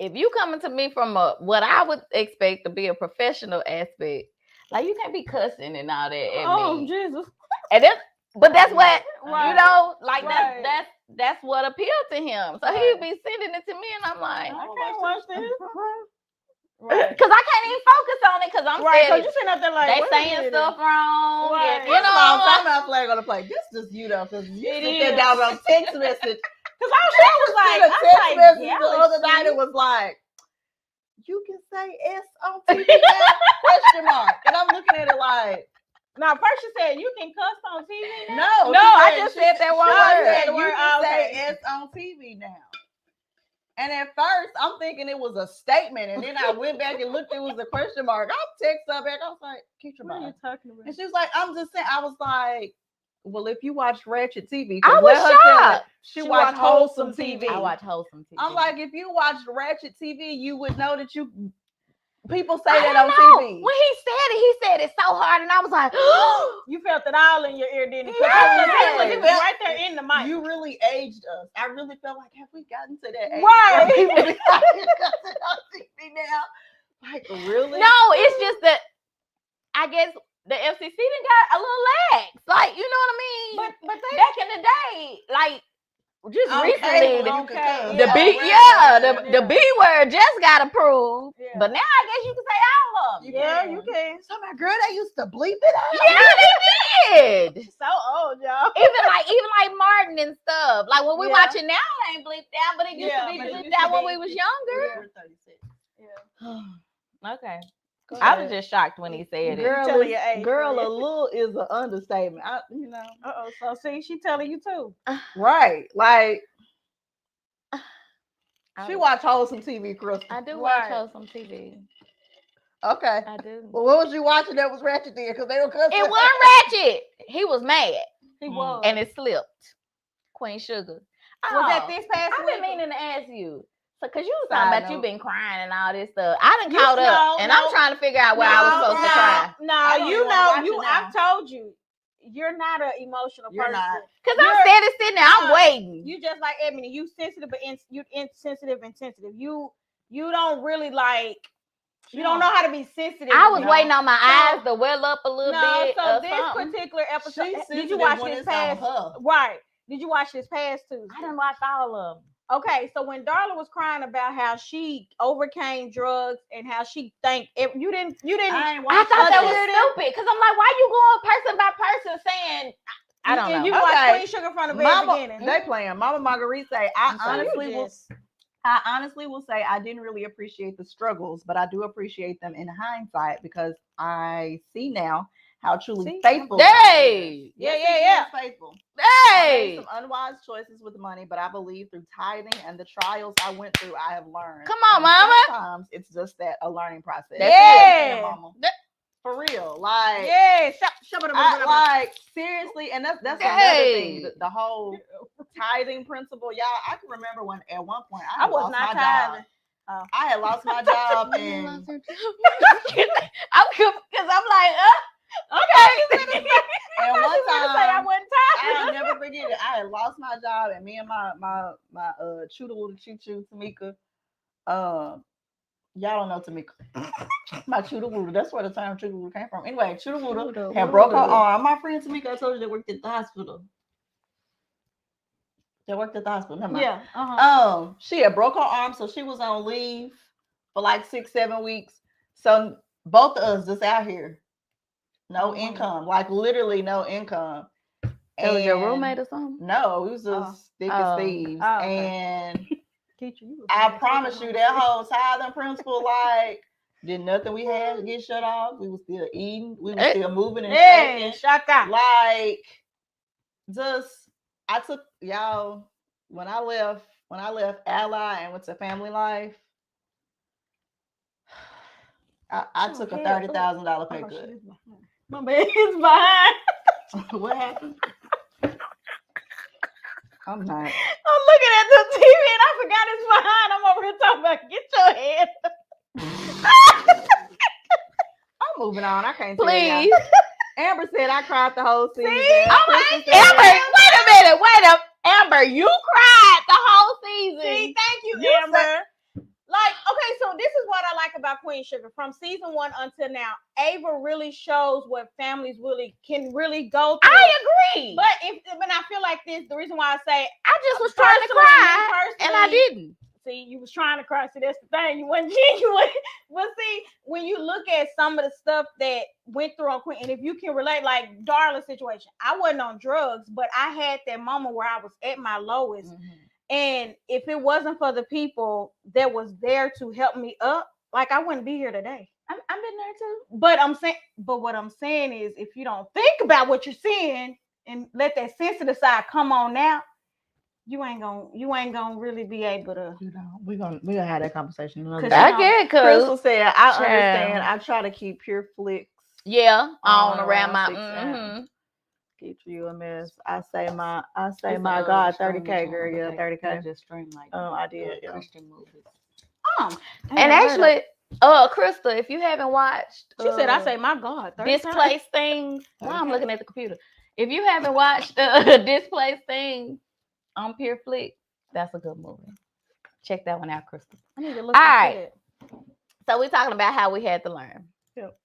If you coming to me from what I would expect to be a professional aspect, like you can't be cussing and all that at me. Jesus. And that's what like that's what appealed to him. So he'd be sending it to me, and I'm like, I can't watch this. Because I can't even focus on it because I'm because you sitting up there like they saying stuff wrong. Right. You know, I'm not flag on the play. This is just you though, because you sit down on text message. Because I was like, a text message the other night. It was like, you can say S on TV now? Question mark. And I'm looking at it like, now first you said you can cuss on TV now? No, I just said that one word. You can say S on TV now. And at first, I'm thinking it was a statement, and then I went back and looked. It was a question mark. I text her back. I was like, "Keep your mind." What are you talking about? And she was like, "I'm just saying." I was like, well, if you watch ratchet TV, I was shocked. She watched wholesome TV. I watch wholesome TV. I'm like, if you watched ratchet TV, you would know that people say that on TV. When he said it so hard, and I was like, you felt it all in your ear, didn't you? Yes. It was right there in the mic. You really aged us. I really felt like, have we gotten to that age? Right. People be like, on TV now. Like, really? No, it's just that I guess the FCC done got a little lax. Like, you know what I mean? But they back in the day, like just recently, the B word just got approved. Yeah. But now I guess you can say all of them. You can. So my girl, they used to bleep it out. Yeah, they did. So old, y'all. Even like Martin and stuff. Like when we watch it now, it ain't bleeped out, but it used to be bleeped out when we was younger. We're 36. Yeah. Okay. I was just shocked when he said it. Girl, a little is an understatement. So see, she telling you too. Right. Like she watched wholesome TV, Crystal. I do watch wholesome TV. Okay. I do. Well, what was you watching that was ratchet there? Because they were cussing. It wasn't ratchet. He was mad. He was. And it slipped. Queen Sugar. Was that this past week? I've been meaning to ask you. So, because you was talking about you been crying and all this stuff. I done caught up, and I'm trying to figure out where I was supposed to cry. No, I've told you, you're not an emotional person. Because I'm standing sitting there, I'm waiting. You just like Ebony, you sensitive, but you insensitive and sensitive. You don't really like, you don't know how to be sensitive. I was waiting on my eyes to well up a little bit. So this particular episode, did you watch this past? Right. Did you watch this past Tuesday? I didn't watch all of them. Okay, so when Darla was crying about how she overcame drugs and how she you didn't. I thought that was stupid because I'm like, why you going person by person saying? I don't know. You watched Queen Sugar from the very beginning. They playing. Mama Marguerite say, I honestly will say I didn't really appreciate the struggles, but I do appreciate them in hindsight because I see now how truly faithful. Hey, yeah. Faithful. Hey, I made some unwise choices with money, but I believe through tithing and the trials I went through, I have learned. Come on, Mama. Sometimes it's just a learning process. Yeah, Mama. For real, like like seriously, and that's another thing. The whole tithing principle, y'all. I can remember when at one point I was not tithing. I had lost my job, and I'm like, okay. And one time, I wasn't tired. I'll never forget it. I had lost my job, and me and my choo-choo Tamika, y'all don't know Tamika. My choo-choo, that's where the term choo-choo came from. Anyway, choo-choo had broke her arm. My friend Tamika, I told you, they worked at the hospital. Never mind. Yeah. She had broke her arm, so she was on leave for like 6-7 weeks. So both of us just out here. No income, like literally no income. It was your roommate or something? No, it was just thick as thieves. Okay. And I promise you, that whole tithing principle, like, did nothing we had to get shut off. We were still eating. We were still moving and shaking. Shaka. Like, I took y'all when I left Ally and went to Family Life. I took a $30,000 pay cut. My man is behind. What happened? I'm not. I'm looking at the TV and I forgot it's behind. I'm over here talking about get your head. I'm moving on. I can't Please. Amber said I cried the whole season. Amber, wait a minute. Amber, you cried the whole season. See, thank you, Amber. Like, okay, so this is what I like about Queen Sugar. From season 1 until now, Ava really shows what families can really go through. I agree. But I feel like this, the reason why I say I just was trying to cry and I didn't. See, you was trying to cry. See, that's the thing. You weren't genuine. But see, when you look at some of the stuff that went through on Queen, and if you can relate, like Darla's situation, I wasn't on drugs, but I had that moment where I was at my lowest. Mm-hmm. And if it wasn't for the people that was there to help me up, like I wouldn't be here today. I've been there But too. what I'm saying is, if you don't think about what you're seeing and let that sensitive side come on now, you ain't gonna really be able to. We're gonna have that conversation another day. I get it, Crystal said, I understand. I try to keep pure flicks. Yeah, on around my. Mm-hmm. Get you a mess. I say my It's, God, streaming 30K, channel, girl. Yeah, but 30K. they just stream like I did. Yeah. Christian movies. I And heard actually, Krista, if you haven't watched, she said, "I say my God, 30 times." Displaced Things. Well, I'm 30K. looking at the computer. If you haven't watched Displaced Things on Pure Flick, that's a good movie. Check that one out, Krista. I need to look All into right. that. So we're talking about how we had to learn. Yep.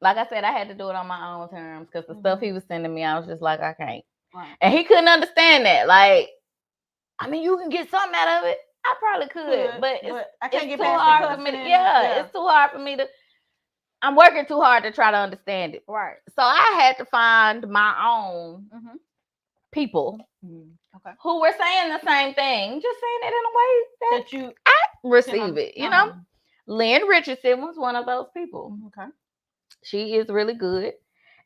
Like I said, I had to do it on my own terms because the stuff he was sending me, I was just like, I can't. Right. And he couldn't understand that. Like, I mean, you can get something out of it. I probably could, but I can't it's get too past hard for me. It's too hard for me to. I'm working too hard to try to understand it. Right. So I had to find my own people who were saying the same thing, just saying it in a way that you receive it. You know, Lynn Richardson was one of those people. Okay. She is really good.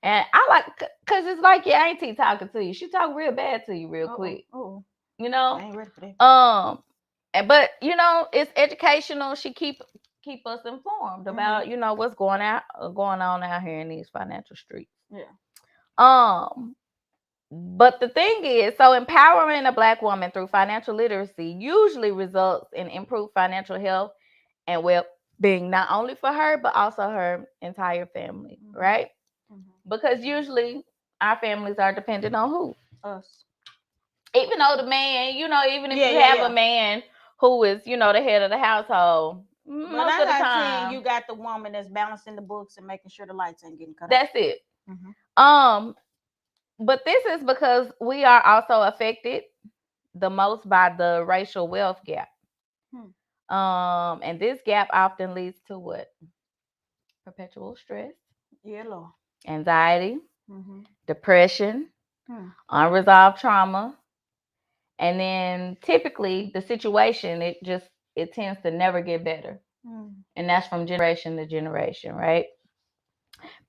And I like, because it's like your auntie talking to you. She talk real bad to you real quick. Oh. You know? I ain't ready for that. But you know, it's educational. She keep us informed about, you know, what's going on out here in these financial streets. Yeah. But the thing is, so empowering a Black woman through financial literacy usually results in improved financial health and well-being, not only for her, but also her entire family, right? Because usually our families are dependent on who? Us. Even though the man, you know, even if you have a man who is, you know, the head of the household, most of the time, you got the woman that's balancing the books and making sure the lights ain't getting cut that's off. it. But this is because we are also affected the most by the racial wealth gap. And this gap often leads to what? Perpetual stress, Lord. Anxiety, depression, unresolved trauma, and then typically the situation it tends to never get better, and that's from generation to generation, right?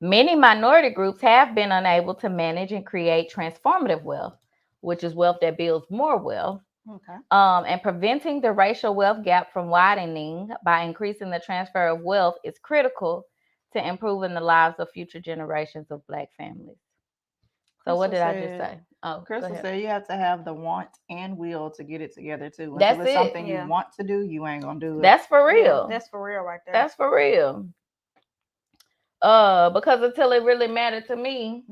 Many minority groups have been unable to manage and create transformative wealth, which is wealth that builds more wealth. Okay. And preventing the racial wealth gap from widening by increasing the transfer of wealth is critical to improving the lives of future generations of Black families. So what did I just say? Oh, Crystal said you have to have the want and will to get it together too. That's Until it's something you want to do, you ain't gonna do it. That's for real. That's for real right there. That's for real. Because until it really mattered to me.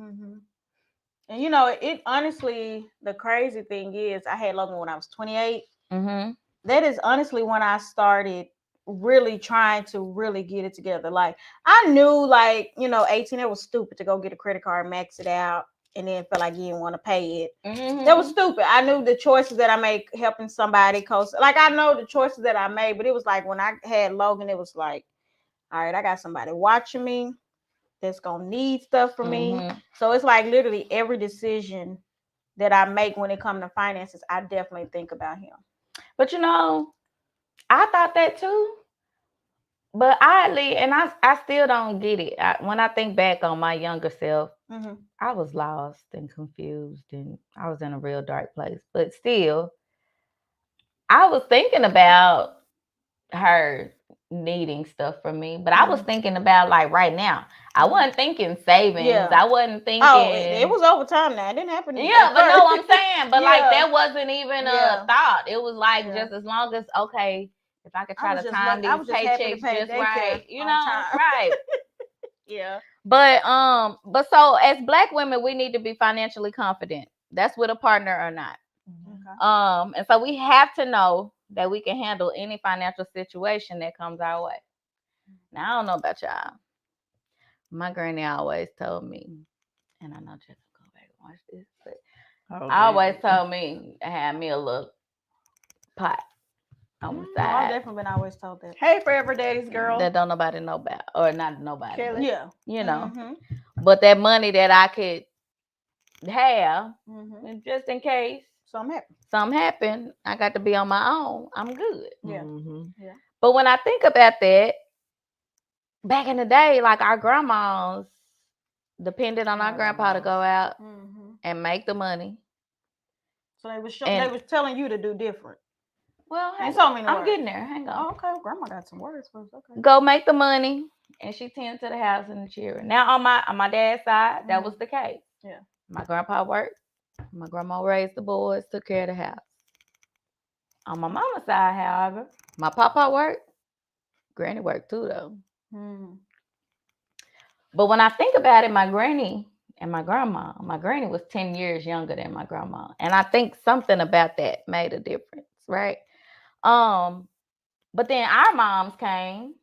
And you know, it honestly, the crazy thing is, I had Logan when I was 28. That is honestly when I started really trying to really get it together. Like I knew, like, you know, 18, it was stupid to go get a credit card, max it out, and then feel like you didn't want to pay it. That was stupid. I knew the choices that I made helping somebody, cause like I know the choices that I made, but it was like when I had Logan, it was like, all right, I got somebody watching me that's gonna need stuff from me. So it's like literally every decision that I make when it comes to finances, I definitely think about him. But you know, I thought that too. But oddly, and I still don't get it. When I think back on my younger self, I was lost and confused, and I was in a real dark place. But still, I was thinking about her needing stuff from me, but I was thinking about like right now. I wasn't thinking savings. Yeah. I wasn't thinking. Oh, it was over time now. It didn't happen. Yeah, but no, I'm saying, but like that wasn't even a thought. It was like just as long as if I could try to time these paychecks just right, you know, right. Yeah. But so as Black women, we need to be financially confident. That's with a partner or not. And so we have to know that we can handle any financial situation that comes our way. Now, I don't know about y'all. My granny always told me, and I know Jeff will go back and watch this, but I always told me to have me a little pot on the side. I've definitely been always told that. Hey, Forever Daddy's girl. That don't nobody know about, or not nobody. Kelly. Yeah. You know. But that money that I could have, just in case something happened, I got to be on my own. I'm good. Yeah. Yeah. But when I think about that, back in the day, like our grandmas depended on our grandpa to go out and make the money. So they was telling you to do different. Well, ain't so many I'm words. getting there. Hang on. Oh, okay, grandma got some words for us. Okay. Go make the money, and she tend to the house and the children. Now on my dad's side, that was the case. Yeah. My grandpa worked. My grandma raised the boys, took care of the house. On my mama's side, however, my papa worked. Granny worked too, though. But when I think about it, my granny and my granny was 10 years younger than my grandma. And I think something about that made a difference, right? But then our moms came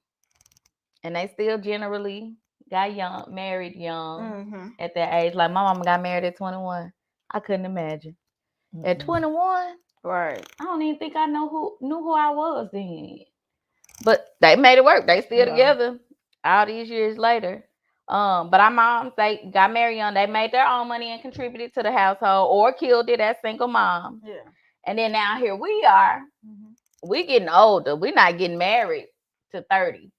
and they still generally got young, married young at that age. Like my mama got married at 21. I couldn't imagine. At 21, right. I don't even think I knew who I was then. But they made it work. They still together all these years later. But our moms, they got married young. They made their own money and contributed to the household or killed it as single moms. Yeah. And then now here we are. We getting older. We're not getting married to 30.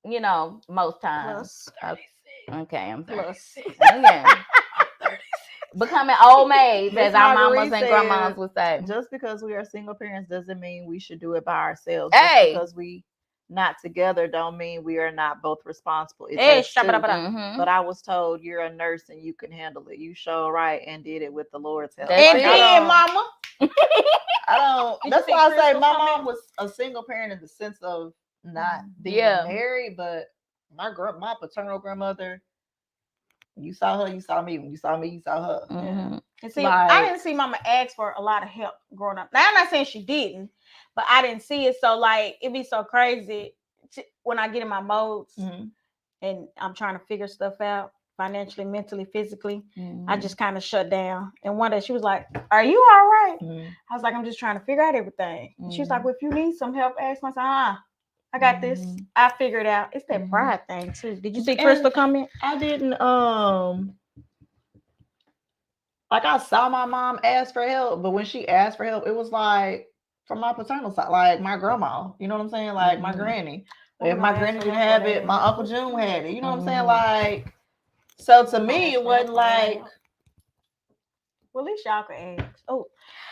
You know, most times. Plus. Okay, I'm Plus. Okay. Becoming old maids, as our mamas and grandmas would say. Just because we are single parents doesn't mean we should do it by ourselves. Hey. Just because we not together don't mean we are not both responsible. It takes two. But I was told you're a nurse and you can handle it. You showed right and did it with the Lord's help. And did, mama. I don't. That's why I say my mom was a single parent in the sense of not being married, but my paternal grandmother. You saw her, you saw me. When you saw me, you saw her. And see, I didn't see mama ask for a lot of help growing up. Now, I'm not saying she didn't, but I didn't see it. So, like, it'd be so crazy when I get in my modes and I'm trying to figure stuff out financially, mentally, physically. I just kind of shut down. And one day she was like, "Are you all right?" I was like, "I'm just trying to figure out everything." She was like, "Well, if you need some help, ask me." I got this. I figured out. It's that pride thing too. Did you see Crystal come in? I didn't. Like I saw my mom ask for help, but when she asked for help, it was like from my paternal side, like my grandma. You know what I'm saying? Like my granny. If my granny didn't have it, my Uncle June had it. You know what I'm saying? Like, so to me, it wasn't like. Well, at least y'all can ask. Oh,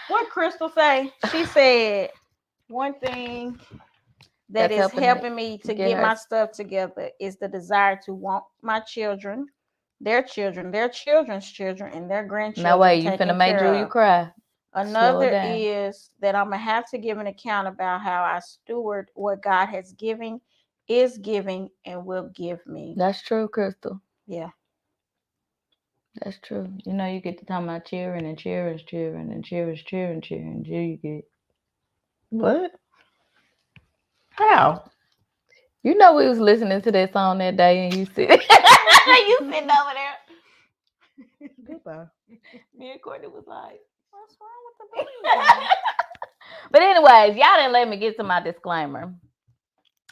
what Crystal say? She said one thing that is helping me to get my stuff together is the desire to want my children, their children, their children's children, and their grandchildren. No way, you finna make you cry. Another is that I'm gonna have to give an account about how I steward what God has given, is giving, and will give me. That's true, Crystal. Yeah. That's true. You know, you get to talk about children and children's children and children's children. You get what? How? You know we was listening to that song that day and you sitting over there. Goodbye. Me and Courtney was like, what's wrong with the baby? But anyways, y'all didn't let me get to my disclaimer.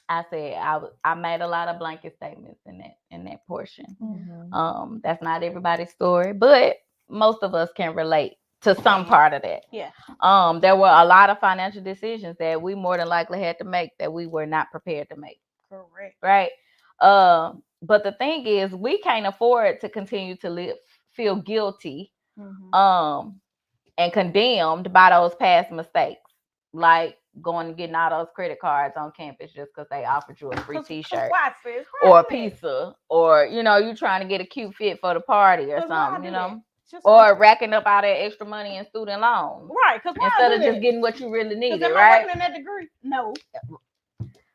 I said I made a lot of blanket statements in that portion. That's not everybody's story, but most of us can relate to some part of that. Yeah. There were a lot of financial decisions that we more than likely had to make that we were not prepared to make. Correct. Right. But the thing is, we can't afford to continue to feel guilty, and condemned by those past mistakes, like going and getting all those credit cards on campus just because they offered you a free T-shirt or a pizza, or you trying to get a cute fit for the party or something, or racking up all that extra money in student loans, right? Because instead of just getting what you really needed, am right? I working in that degree? No.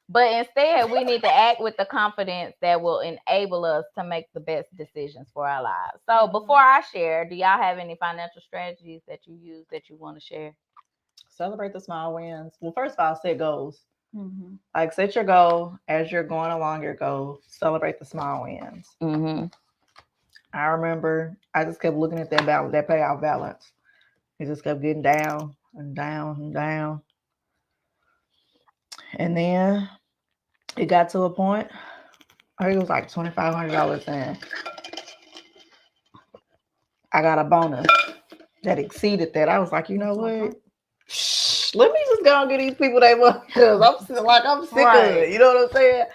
But instead, we need to act with the confidence that will enable us to make the best decisions for our lives. So before I share, do y'all have any financial strategies that you use that you want to share? Celebrate the small wins. Well, first of all, set goals. Like set your goal as you're going along your goal. Celebrate the small wins. I remember I just kept looking at that balance, that payout balance. It just kept getting down and down and down. And then it got to a point, I think it was like $2,500 in. I got a bonus that exceeded that. I was like, you know what? Let me just go and get these people their money because I'm sick of it. You know what I'm saying?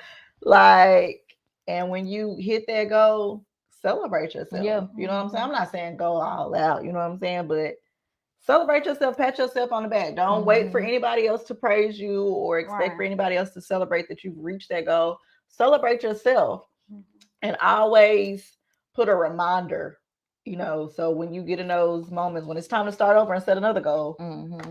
Like, and when you hit that goal, celebrate yourself. Yeah. You know what I'm saying? I'm not saying go all out. You know what I'm saying? But Celebrate yourself, pat yourself on the back. Don't wait for anybody else to praise you or expect for anybody else to celebrate that you've reached that goal. Celebrate yourself and always put a reminder, so when you get in those moments when it's time to start over and set another goal,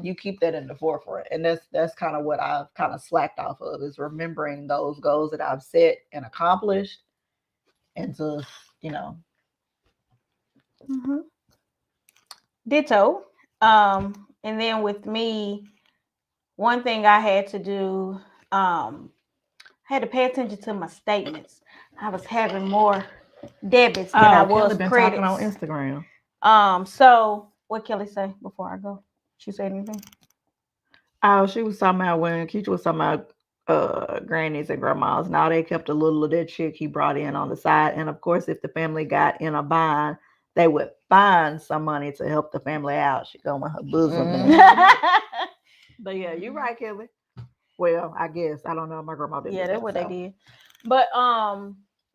you keep that in the forefront. And that's kind of what I've kind of slacked off of, is remembering those goals that I've set and accomplished, and just, Ditto. And then with me, one thing I had to do, I had to pay attention to my statements. I was having more debits than I was been credits. talking on Instagram. So what Kelly say before I go? She said anything? Oh, she was talking about when Keisha was talking about grannies and grandmas. Now they kept a little of that chick he brought in on the side. And of course, if the family got in a bind, they would find some money to help the family out. She go in her bosom. But yeah, you're right, Kelly. Well, I guess. I don't know. My grandma did. Yeah, that's what they did. But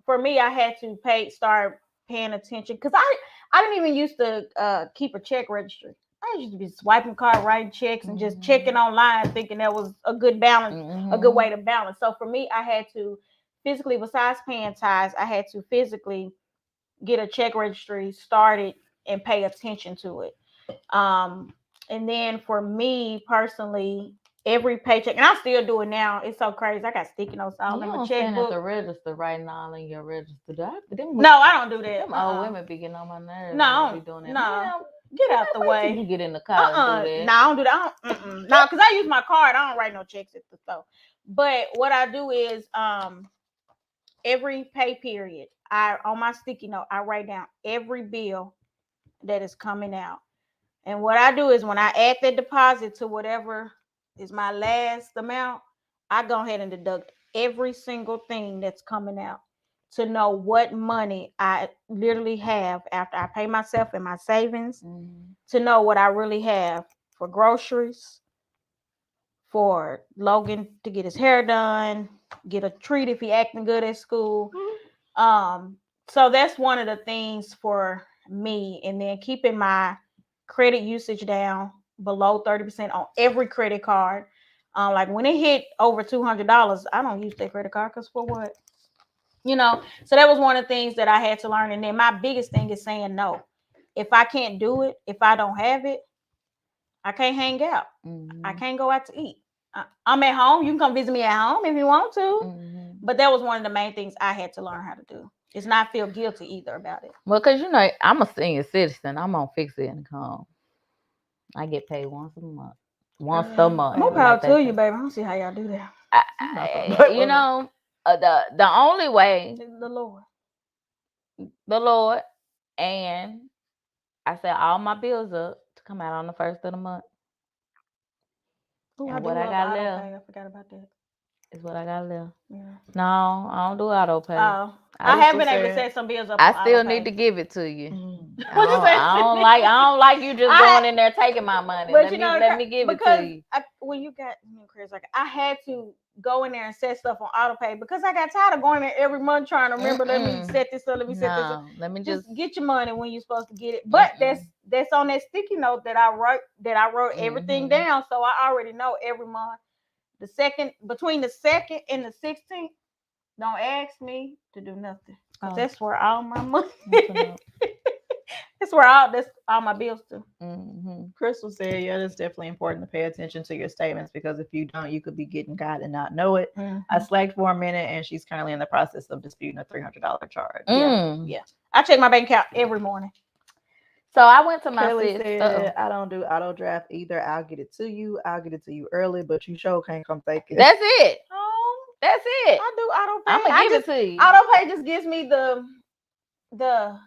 for me, I had to start paying attention, because I didn't even used to keep a check registry. I used to be swiping card, writing checks, and just checking online, thinking that was a good balance, a good way to balance. So for me, I had to physically, besides paying tithes, I had to physically get a check registry started and pay attention to it. And then for me personally, every paycheck, and I still do it now. It's so crazy. I got sticky notes all in my checkbook. At the register writing all in your register. No, I don't do that. Them old women be getting on my nerves. No, I don't be doing that. No. Get out the way. You get in the car and do that. No, I don't do that. No, because I use my card. I don't write no checks at the store. But what I do is, every pay period, on my sticky note, I write down every bill that is coming out. And what I do is, when I add that deposit to whatever is my last amount, I go ahead and deduct every single thing that's coming out, to know what money I literally have after I pay myself and my savings, to know what I really have for groceries, for Logan to get his hair done, get a treat if he acting good at school. So that's one of the things for me. And then keeping my credit usage down below 30% on every credit card. Like when it hit over $200, I don't use that credit card, because for what? So that was one of the things that I had to learn. And then my biggest thing is saying no. If I can't do it, if I don't have it, I can't hang out. I can't go out to eat. I'm at home. You can come visit me at home if you want to. But that was one of the main things I had to learn how to do. It's not feel guilty either about it. Well, because I'm a senior citizen. I'm on fixed income. I get paid once a month. I'm proud to you, baby. I don't see how y'all do that. The only way, the Lord, and I set all my bills up to come out on the first of the month. And what I got left, I forgot about that. Is what I got left. Yeah. No, I don't do auto pay. Oh, I have been able to set some bills up. I still need to give it to you. I don't like you just going in there taking my money. But let me give it to you. When you got Chris, like, I had to go in there and set stuff on auto pay, because I got tired of going there every month trying to remember. Let me set this up. Let me set this up. Let me just get your money when you're supposed to get it. But that's on that sticky note that I wrote everything down, so I already know every month. Between the 2nd and the 16th, don't ask me to do nothing. That's where all my money. That's all my bills to. Crystal said, yeah, it's definitely important to pay attention to your statements, because if you don't, you could be getting caught and not know it. I slacked for a minute, and she's currently in the process of disputing a $300 charge. Yeah. I check my bank account every morning. So I went to my Kelly said, I don't do auto draft either. I'll get it to you. I'll get it to you early, but you sure can't come take it. That's it. That's it. I do auto pay. I'm gonna give it to you. Auto pay just gives me the.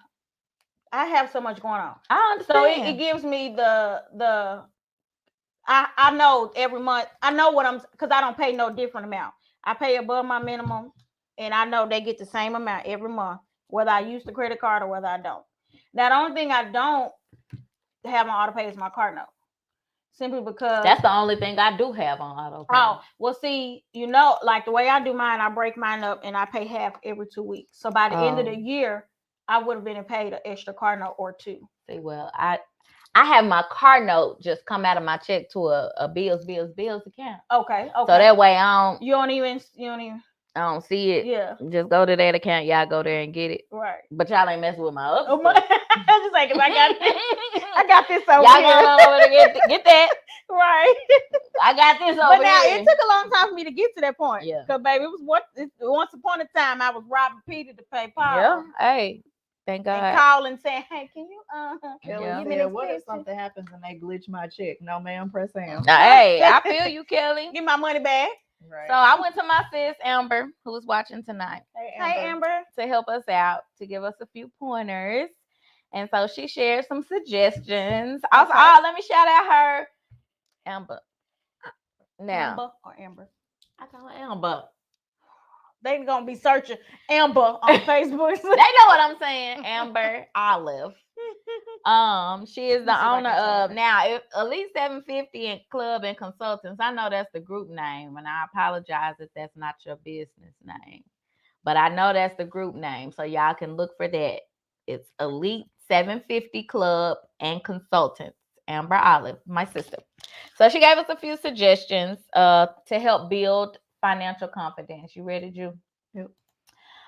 I have so much going on. I understand. So it gives me the. I know every month. I know what because I don't pay no different amount. I pay above my minimum, and I know they get the same amount every month, whether I use the credit card or whether I don't. Now, the only thing I don't have on auto pay is my card note. Simply because that's the only thing I do have on auto pay. Oh, well, see, like the way I do mine, I break mine up and I pay half every 2 weeks. So by the end of the year, I would have been paid an extra card note or two. See, well, I have my car note just come out of my check to a bills account. Okay. So that way I don't see it. Yeah. Just go to that account. Y'all go there and get it. Right. But y'all ain't messing with my other Oh, stuff. just like, 'cause I got this over y'all here. going over to get that. Right. I got this over But now here. it took a long time for me to get to that point. Yeah. Because baby, once upon a time I was robbing Peter to pay Paul. Yeah. Hey. Thank God. And calling saying, "Hey, can you Kelly give me said, an what if extension?" something happens and they glitch my check? No, ma'am, press Sam. Hey, I feel you, Kelly. Give my money back. Right. So I went to my sis Amber, who's watching tonight. Hey, Amber. To help us out, to give us a few pointers. And so she shared some suggestions. Also, let me shout out her Amber. Now, Amber or Amber? I call her Amber. They gonna be searching Amber on Facebook. They know what I'm saying. Amber Olive. She is the owner of Elite 750 and Club and Consultants. I know that's the group name, and I apologize if that's not your business name. But I know that's the group name, so y'all can look for that. It's Elite 750 Club and Consultants. Amber Olive, my sister. So she gave us a few suggestions to help build financial confidence. You ready, Ju? Yep.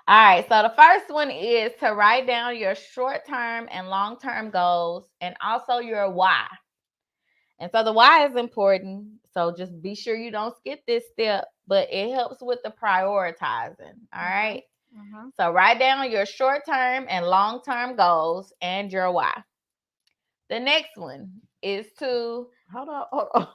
All right. So the first one is to write down your short-term and long-term goals and also your why. And so the why is important. So just be sure you don't skip this step, but it helps with the prioritizing. All right. Mm-hmm. So write down your short-term and long-term goals and your why. The next one is to hold on.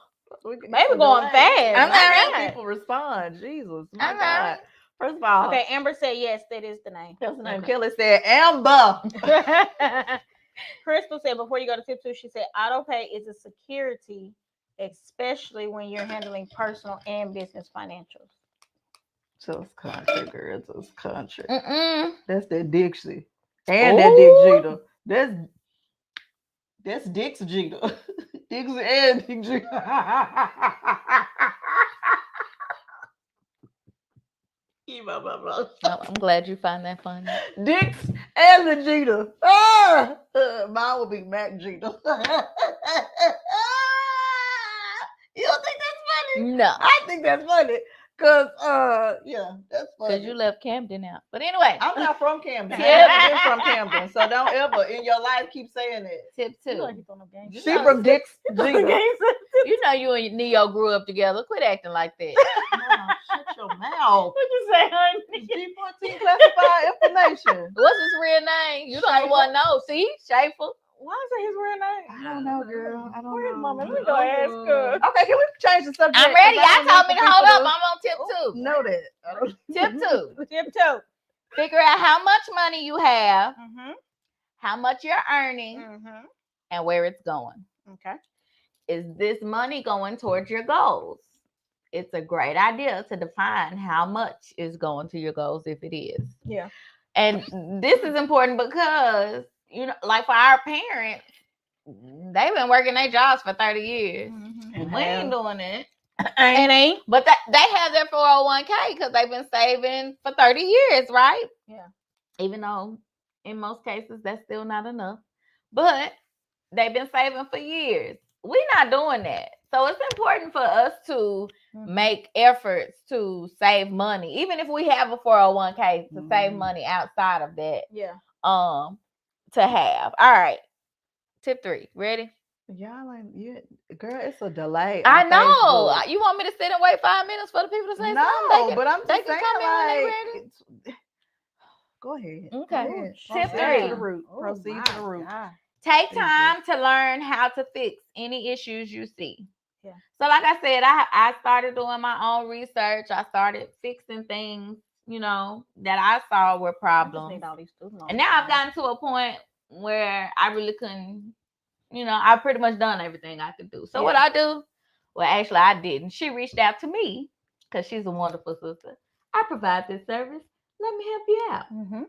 Maybe going fast. I'm not people respond. Jesus, my God. First of all, okay. Amber said yes. That is the name. That's the name. Okay. Kelly said Amber. Crystal said before you go to tip 2, she said auto pay is a security, especially when you're handling personal and business financials. Just country, girl. Just country. Mm-mm. That's that Dixie. And that Dick Jeter. That's Dick's Jeter. Dixie and Dick Jeter. I'm glad you find that funny. Dix and the Jeter. Mine would be Mac Jeter. You don't think that's funny? No. I think that's funny. Cause yeah, that's funny. Because you left Camden out. But anyway. I'm not from Camden. I've never been from Camden. So don't ever in your life keep saying it. Tip 2. She from Dick's Jeter. You know you and Neo grew up together. Quit acting like that. Mom, shut your mouth. What'd you say, honey? G14 classified information. What's his real name? You don't want to know. See? Schaefer. Why is that his real name? I don't know, girl. I don't Where's know. Mama? Let me go ask her. Okay, can we change the subject? I'm ready. Y'all told me to hold up. I'm I'm on tip 2. know that. Tip 2. Tip 2. Figure out how much money you have, Mm-hmm. how much you're earning, Mm-hmm. and where it's going. Okay. Is this money going towards your goals? It's a great idea to define how much is going to your goals if it is. Yeah. And this is important because, you know, like for our parents, they've been working their jobs for 30 years. Mm-hmm. And we ain't doing it. Ain't. But they have their 401k because they've been saving for 30 years, right? Yeah. Even though in most cases that's still not enough. But they've been saving for years. We're not doing that. So it's important for us to make efforts to save money, even if we have a 401k to save money outside of that. Yeah. To have. All right. Tip 3. Ready? Y'all ain't yet. Girl, it's a delay. I know. Facebook. You want me to sit and wait 5 minutes for the people to say No, something? but I'm just they can saying, come in when they ready. Go ahead. Okay. Go ahead. Tip Proceed 3. to the root. Proceed to the root. Take time to learn how to fix any issues you see. Yeah. So like I said, I started doing my own research. I started fixing things, you know, that I saw were problems. And now I've gotten to a point where I really couldn't, you know, I've pretty much done everything I could do. So what I do? Well, actually I didn't. She reached out to me because she's a wonderful sister. I provide this service. Let me help you out. Mm-hmm.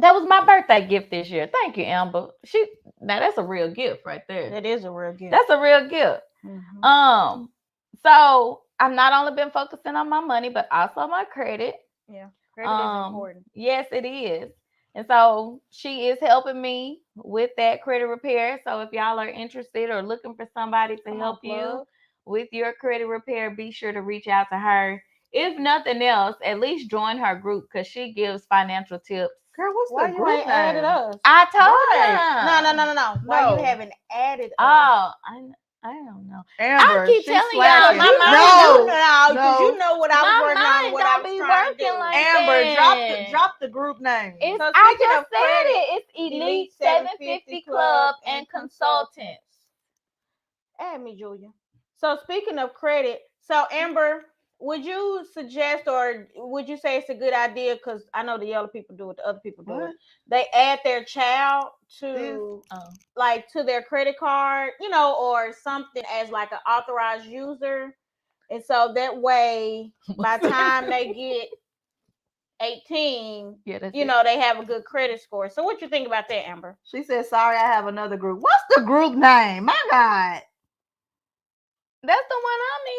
That was my birthday gift this year. Thank you, Amber. Now that's a real gift right there. That is a real gift. That's a real gift. Mm-hmm. So I've not only been focusing on my money, but also my credit. Yeah, credit is important. Yes, it is. And so she is helping me with that credit repair. So if y'all are interested or looking for somebody to help you with your credit repair, be sure to reach out to her. If nothing else, at least join her group because she gives financial tips. Girl, what's Why the you group ain't name? added us? I told Right. her. No. Why you haven't added us? Oh, I don't know. Amber, I keep she's telling slacking. My mind because you know what I was My working on and mind what I don't was be trying to do. working like Amber, that. drop the group name. It's, So I speaking just of said credit, it. It's Elite 750 Club and Consultants. Add me, Julia. So speaking of credit, so Amber, would you suggest or would you say it's a good idea? Because I know the yellow people do it, the other people do it. They add their child to like to their credit card, or something as like an authorized user, and so that way, by the time they get 18, they have a good credit score. So what you think about that, Amber? She said, sorry, I have another group. What's the group name? My God. That's the one I'm in.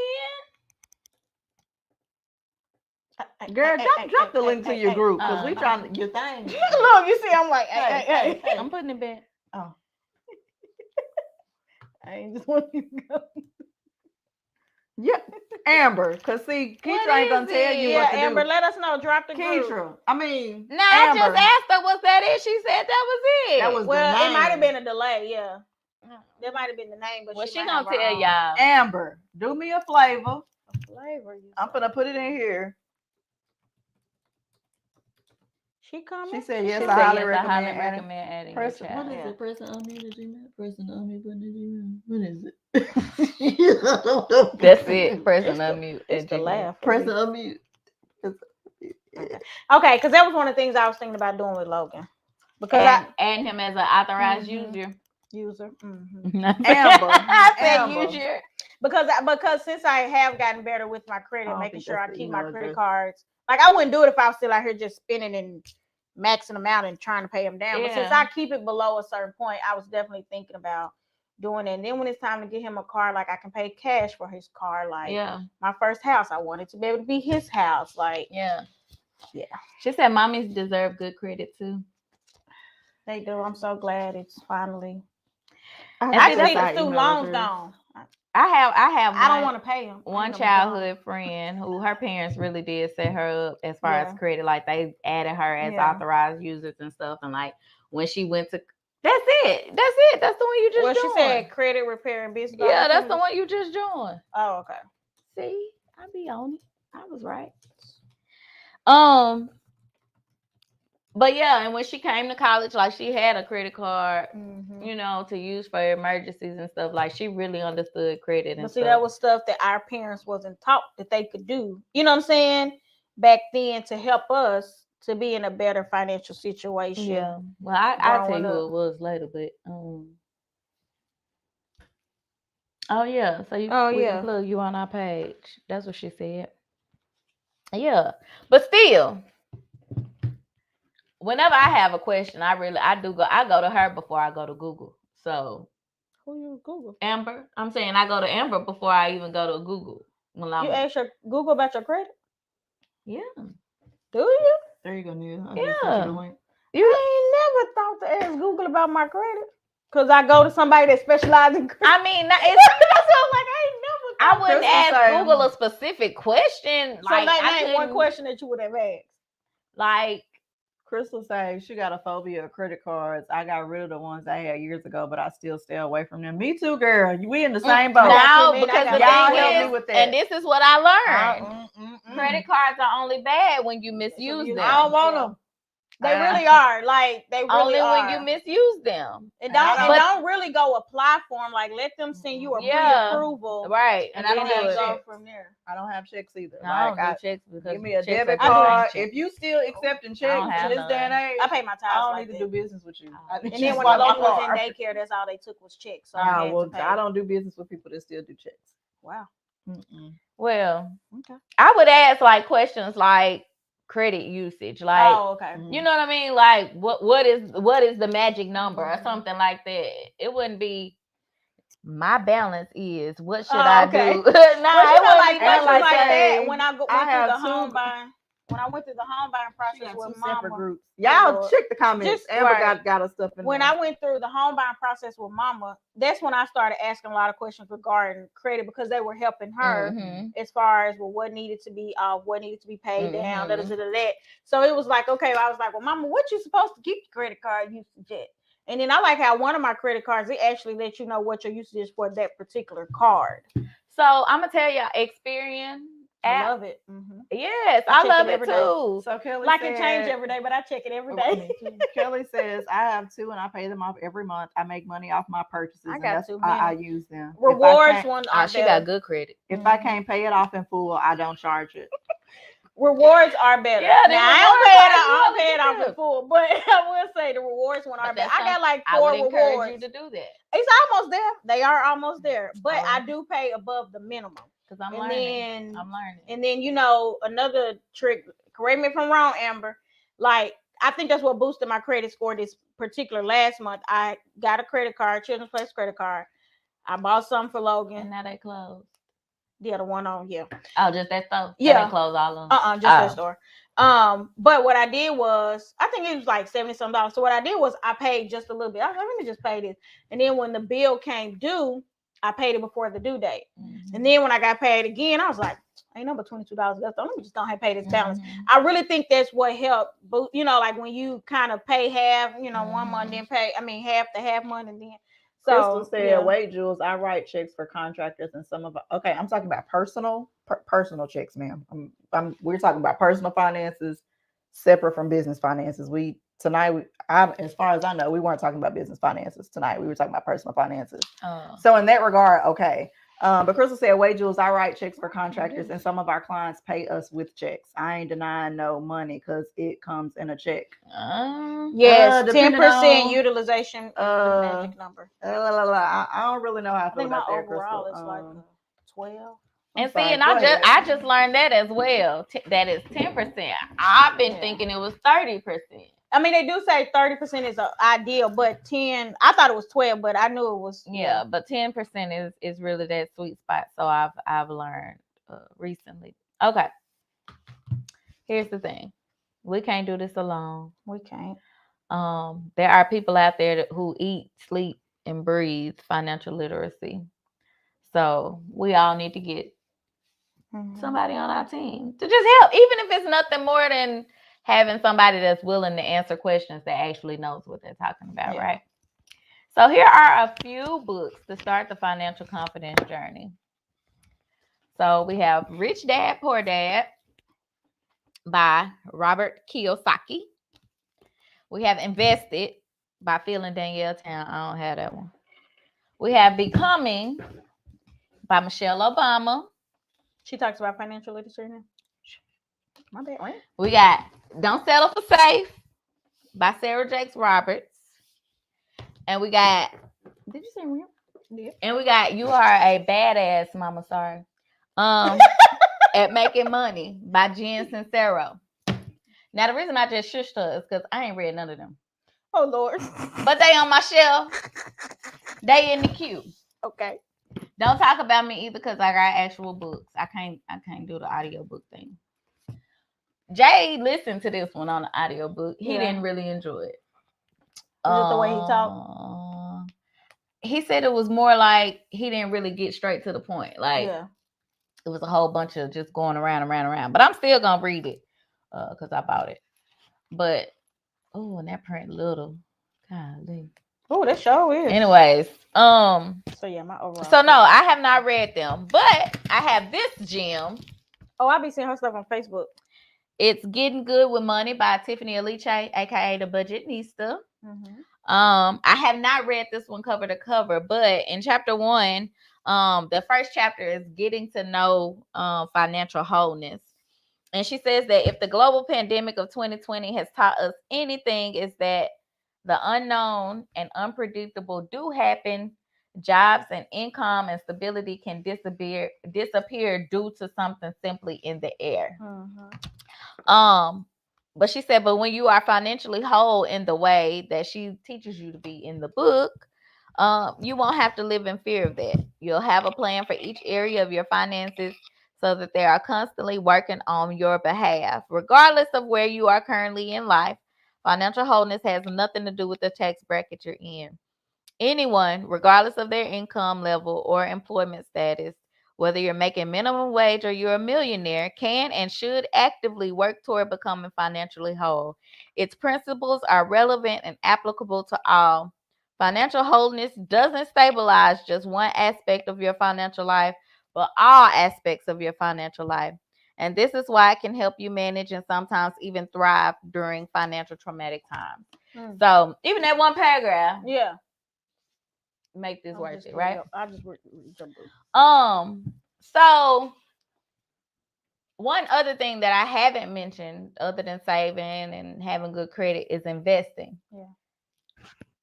Girl, drop the link to your group because we trying to your thing. Look, you see, I'm like, hey. I'm putting it back. Oh. I ain't just want you to go. Yeah, Amber, because see, Keisha ain't going to tell you what to Amber, do. let us know. Drop the group. Keisha, I mean, no, Amber. I just asked her, was that it? She said that was it. That was well, it might have been a delay, yeah. That might have been the name, but she gonna tell y'all. Amber, do me a flavor. A flavor. I'm gonna put it in here. She coming? She said yes. I highly recommend adding. What is it? Person on me to Gmail. Person on me putting the Gmail. What is it? That's it. Person unmute. It's the laugh. Person unmute. Okay, because that was one of the things I was thinking about doing with Logan. Because adding him as an authorized user. Amber. I said user. Because since I have gotten better with my credit, making sure I keep my credit cards. Like I wouldn't do it if I was still out here just spending and maxing them out and trying to pay them down. But since I keep it below a certain point, I was definitely thinking about doing it. And then when it's time to get him a car, like I can pay cash for his car. Like my first house, I wanted to be able to be his house. Like She said mommies deserve good credit too. They do. I'm so glad it's finally. I just need the student loans gone. I don't want to pay them. One childhood friend who her parents really did set her up as far as credit. Like they added her as authorized users and stuff. And like when she went to, that's it. That's the one you just joined. She said credit repair and business. Yeah, that's the one you just joined. Oh, okay. See, I be on it. I was right. But yeah, and when she came to college, like she had a credit card, to use for emergencies and stuff. Like she really understood credit and stuff. That was stuff that our parents wasn't taught that they could do. You know what I'm saying? Back then to help us to be in a better financial situation. Yeah. Well, I'll tell you who it was later, but oh yeah. So we can plug you on our page. That's what she said. Yeah. But still. Whenever I have a question, I go to her before I go to Google. So who you Google? Amber. I'm saying I go to Amber before I even go to Google. You ask your Google about your credit? Yeah. Do you? There you go, Neil. You ain't never thought to ask Google about my credit. Because I go to somebody that specializes in credit. I mean, that's like I ain't never thought. I wouldn't ask Google a specific question. So like I ain't one question that you would have asked. Like Crystal says she got a phobia of credit cards. I got rid of the ones I had years ago, but I still stay away from them. Me too, girl. We in the same boat. No, because the y'all thing help is, me with that. And this is what I learned. Credit cards are only bad when you misuse them. I don't want them. They really are. Like they really only are. When you misuse them. And don't really go apply for them. Like let them send you a pre-approval. Right. And I don't have checks. Go from there. I don't have checks either. No, I don't do checks because give me a debit card. If you still accepting checks to this day and age, I pay my tithes. I don't need to do business with you. And then when Logan was in daycare, that's all they took was checks. So I don't do business with people that still do checks. Wow. Well, I would ask like questions like credit usage, like you know what I mean, like what is the magic number or something like that. It wouldn't be my balance is what should I do. Nah, it wouldn't be questions like that when I go through the home buying. when I went through the home buying process with Mama. Groups. Y'all check the comments. Amber got her stuff in when there. I went through the home buying process with Mama, that's when I started asking a lot of questions regarding credit because they were helping her as far as what needed to be what needed to be paid down, that. So it was like, okay, I was like, well, Mama, what you supposed to keep your credit card usage at? And then I like how one of my credit cards, it actually lets you know what your usage is for that particular card. So I'm gonna tell y'all, Experian. I love it. Yes, I love it too. So Kelly it change every day, but I check it every day. Kelly says I have 2 and I pay them off every month. I make money off my purchases. I got 2. I use them. Rewards one. She got good credit. If I can't pay it off in full, I don't charge it. Rewards are better. Yeah, now, I don't pay it off in full, but I will say the rewards one are better. I got like 4 rewards. Encourage you to do that. It's almost there. They are almost there, but I do pay above the minimum. Because I'm learning. And then, another trick, correct me if I'm wrong, Amber, like, I think that's what boosted my credit score this particular last month. I got a credit card, Children's Place credit card. I bought something for Logan. And now they closed. Yeah, the one on, Oh, just that store? Yeah. They closed all of them? Just that store. But what I did was, I think it was like $70-some. So what I did was I paid just a little bit. I was like, let me just pay this. And then when the bill came due, I paid it before the due date. And then when I got paid again, I was like, ain't no but $22 left. So let me just don't have pay this balance. I really think that's what helped boost, like when you kind of pay half, 1 month, then pay, half the half month, and then. So Crystal said, wait, Jules, I write checks for contractors and some of I'm talking about personal checks, ma'am. We're talking about personal finances separate from business finances. As far as I know, we weren't talking about business finances tonight. We were talking about personal finances. So in that regard, okay. But Crystal said, wait, Jules, I write checks for contractors and some of our clients pay us with checks. I ain't denying no money because it comes in a check. Yes, 10% utilization is the magic number. I don't really know how I feel about that, overall Crystal. It's like 12. And I just learned that as well. That is 10%. I've been thinking it was 30%. They do say 30% is ideal, but 10. I thought it was 12, but I knew it was. Yeah, but 10% is really that sweet spot. So I've learned recently. Okay. Here's the thing: we can't do this alone. We can't. There are people out there who eat, sleep, and breathe financial literacy. So we all need to get somebody on our team to just help, even if it's nothing more than having somebody that's willing to answer questions that actually knows what they're talking about, right? So here are a few books to start the financial confidence journey. So we have Rich Dad, Poor Dad by Robert Kiyosaki. We have Invested by Phil and Danielle Town. I don't have that one. We have Becoming by Michelle Obama. She talks about financial literacy now. My bad. Right? We got Don't Settle for Safe by Sarah Jakes Roberts. And we got, did you say real? Yeah. And we got You Are a Badass Mama, sorry. At Making Money by Jen Sincero. Now the reason I just shushed her is because I ain't read none of them. Oh Lord. But they on my shelf. They in the queue. Okay. Don't talk about me either because I got actual books. I can't do the audio book thing. Jay listened to this one on the audio book. He didn't really enjoy it. Is it the way he talked? He said it was more like he didn't really get straight to the point. Like it was a whole bunch of just going around. But I'm still gonna read it because I bought it. But and that print little. Golly. Oh, that sure is. Anyways, So yeah, my overall. So no, I have not read them, but I have this gem. Oh, I be seeing her stuff on Facebook. It's Getting Good with Money by Tiffany Aliche, aka the Budgetnista. I have not read this one cover to cover, but in chapter 1, the first chapter is Getting to Know Financial Wholeness. And she says that if the global pandemic of 2020 has taught us anything, is that the unknown and unpredictable do happen. Jobs and income and stability can disappear due to something simply in the air. But she said, but when you are financially whole in the way that she teaches you to be in the book, you won't have to live in fear of that. You'll have a plan for each area of your finances so that they are constantly working on your behalf. Regardless of where you are currently in life, financial wholeness has nothing to do with the tax bracket you're in. Anyone, regardless of their income level or employment status, whether you're making minimum wage or you're a millionaire, can and should actively work toward becoming financially whole. Its principles are relevant and applicable to all. Financial wholeness doesn't stabilize just one aspect of your financial life, but all aspects of your financial life. And this is why it can help you manage and sometimes even thrive during financial traumatic times. So even that one paragraph, make this worth it, right? I just read your book. So one other thing that I haven't mentioned, other than saving and having good credit, is investing. Yeah.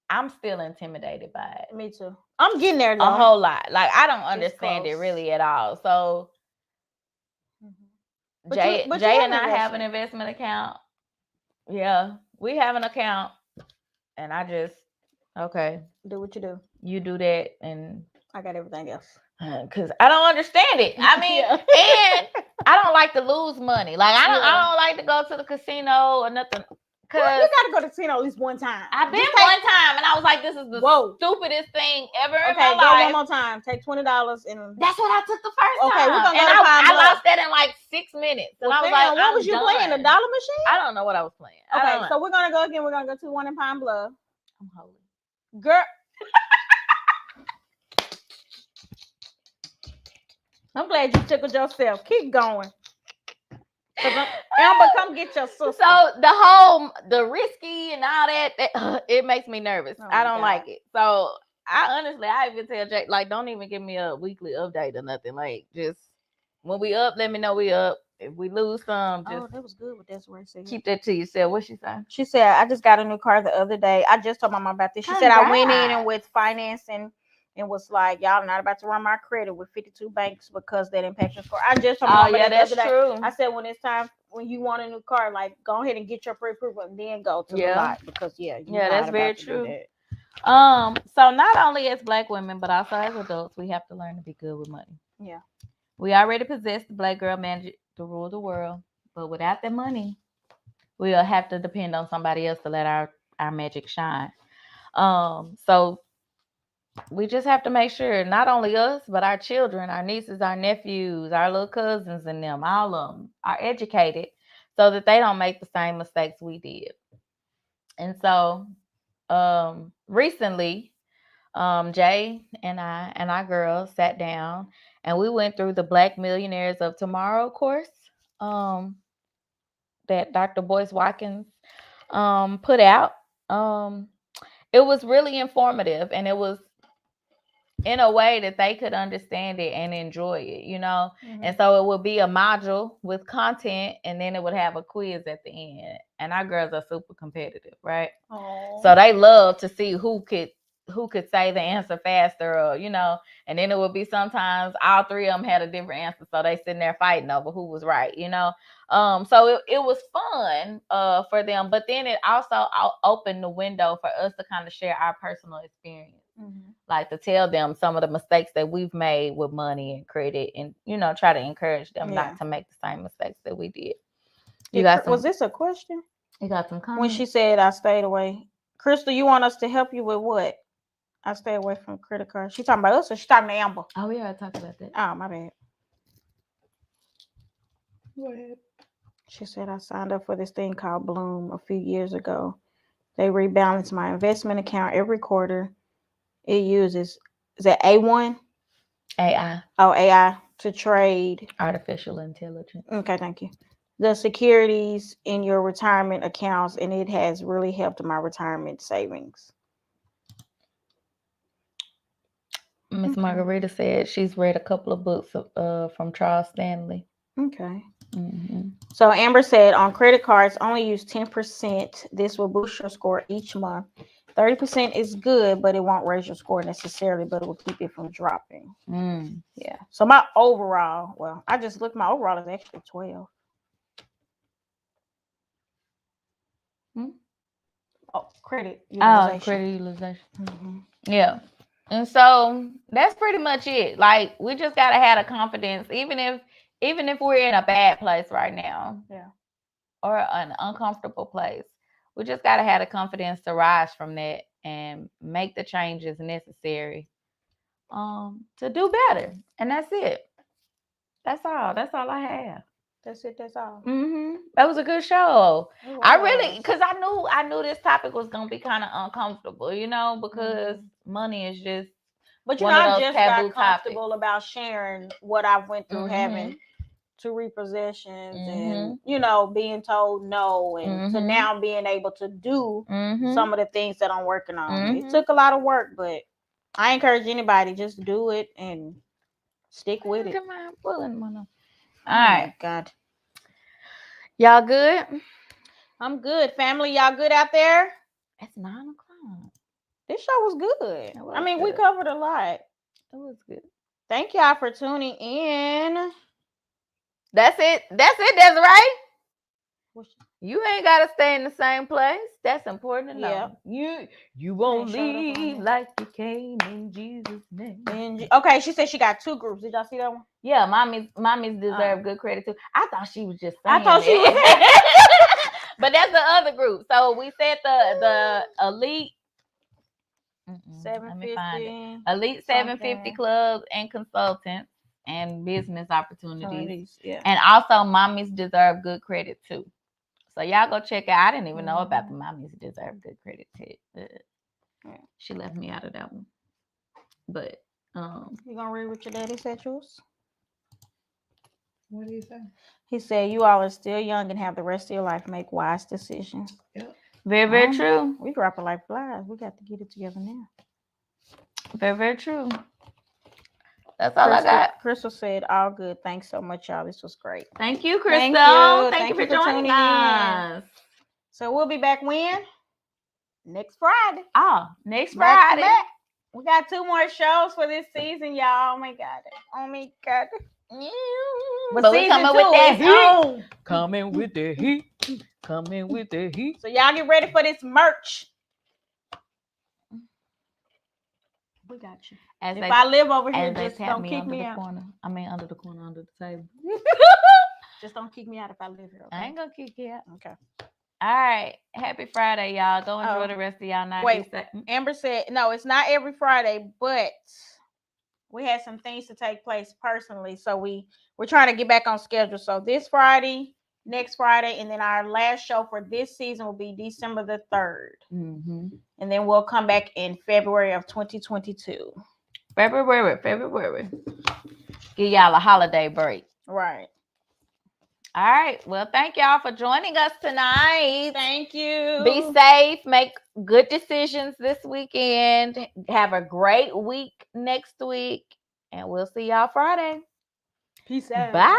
I'm still intimidated by it. Me too. I'm getting there though. A whole lot. Like I don't understand it really at all. So Jay and I have an investment account. Yeah, we have an account, and I just do what you do. You do that, and I got everything else. Because I don't understand it. I mean, and I don't like to lose money. Like I don't like to go to the casino or nothing. You gotta go to the casino at least one time. I've been one time, and I was like, "This is the stupidest thing ever in my life." Okay, go one more time. Take $20 and. That's what I took the first time. Okay, we're gonna go and to I lost that in like 6 minutes. And I was like, "What was you playing? The dollar machine?" I don't know what I was playing. Okay, so we're gonna go again. We're gonna go to one in Pine Bluff. I'm holy, girl. I'm glad you tickled yourself. Keep going. Amber, come get your sister. So the risky and all that it makes me nervous. I don't like it. So I even tell Jake, like, don't even give me a weekly update or nothing. Like, just when we up, let me know we up. If we lose some, just that was good with that's what said. Keep that to yourself. What she said? She said, I just got a new car the other day. I just told my mom about this. She said I went in and with financing and was like, y'all not about to run my credit with 52 banks because that impacts your score. I just told my mom about that the other true. day. I said when it's time, when you want a new car, like go ahead and get your pre-approval and then go to the lot because that's very true. So not only as Black women but also as adults, we have to learn to be good with money. Yeah, we already possess the Black girl magic to rule the world, but without that money, we'll have to depend on somebody else to let our magic shine. So we just have to make sure not only us, but our children, our nieces, our nephews, our little cousins and them, all of them are educated so that they don't make the same mistakes we did. And so recently, Jay and I and our girls sat down and we went through the Black Millionaires of Tomorrow course that Dr. Boyce Watkins put out. It was really informative, and it was in a way that they could understand it and enjoy it, And so it would be a module with content, and then it would have a quiz at the end. And our girls are super competitive, right? Aww. So they love to see who could say the answer faster, or and then it would be sometimes all three of them had a different answer, so they sitting there fighting over who was right, So it was fun for them, but then it also opened the window for us to kind of share our personal experience. Like to tell them some of the mistakes that we've made with money and credit, and try to encourage them not to make the same mistakes that we did. Was this a question? You got some comments? When she said I stayed away. Crystal, you want us to help you with what? I stay away from credit cards. She talking about us or she talking to Amber? Oh, we already talked about that. Oh, my bad. Go ahead. She said I signed up for this thing called Bloom a few years ago. They rebalance my investment account every quarter. It uses, is that A1? AI. Oh, AI to trade. Artificial intelligence. Okay, thank you. The securities in your retirement accounts, and it has really helped my retirement savings. Miss Margarita said she's read a couple of books from Charles Stanley. Okay. So Amber said on credit cards, only use 10%. This will boost your score each month. 30% is good, but it won't raise your score necessarily, but it will keep it from dropping. Yeah. So my overall, I just looked, my overall is actually 12. Oh, credit utilization. Credit utilization. Yeah. And so that's pretty much it. Like, we just got to have the confidence, even if even if we're in a bad place right now, Yeah. or an uncomfortable place, we just got to have the confidence to rise from that and make the changes necessary to do better. And that's it. That's all I have. That's it. That's all. That was a good show. I really, was. because I knew this topic was gonna be kind of uncomfortable, you know, because money is just. But you one know, of I those just taboo got comfortable about sharing what I went through, having 2 repossessions, and you know, being told no, and to now being able to do some of the things that I'm working on. It took a lot of work, but I encourage anybody, just do it and stick with it. All Oh right, my God. y'all good? I'm good. Family, y'all good out there? It's 9 o'clock. This show was good. I mean, we covered a lot. It was good. Thank y'all for tuning in. That's it. That's right. You ain't gotta stay in the same place. That's important to know. You won't leave like you came in Jesus' name. Okay, she said she got 2 groups. Did y'all see that one? Yeah, mommies deserve good credit too. I thought she was just saying I thought she was but that's the other group. So we said the elite 750. Elite 750 clubs and consultants and business opportunities. Yeah. And also mommies deserve good credit too. So y'all go check out. I didn't even know about the mommies deserve good credit too. She left me out of that one. But you gonna read what your daddy said, Jules? What did he say? He said you all are still young and have the rest of your life. Make wise decisions. Yep. Very, very true. We dropping like flies. We got to get it together now. Very, very true. That's all I got. Crystal said, all good. Thanks so much, y'all. This was great. Thank you, Crystal. Thank you for joining us. So we'll be back when? Next Friday. Next Friday. Back. We got 2 more shows for this season, y'all. Oh my God. But we coming with that heat. Coming with the heat. Coming with the heat. So y'all get ready for this merch. We got you. If I live over here, just don't kick me out. Under the corner, under the table. Just don't kick me out if I live here. Okay? I ain't gonna kick you out. Okay. All right. Happy Friday, y'all. Go enjoy the rest of y'all night. Wait, Amber said, no, it's not every Friday, but we had some things to take place personally. So we're trying to get back on schedule. So this Friday, next Friday, and then our last show for this season will be December the 3rd. And then we'll come back in February of 2022. February. Give y'all a holiday break. Right. All right. Well, thank y'all for joining us tonight. Thank you. Be safe. Make good decisions this weekend. Have a great week next week. And we'll see y'all Friday. Peace out. Bye.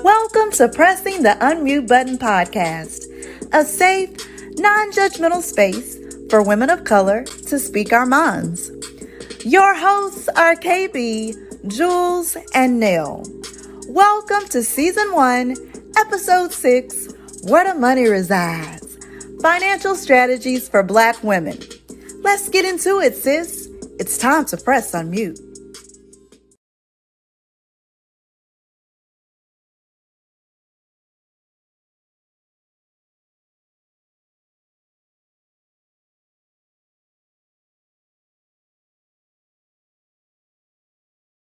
Welcome to Pressing the Unmute Button podcast, a safe, non-judgmental space for women of color to speak our minds. Your hosts are KB, Jules, and Nell. Welcome to Season 1, Episode 6, Where the Money Resides, Financial Strategies for Black Women. Let's get into it, sis. It's time to press unmute.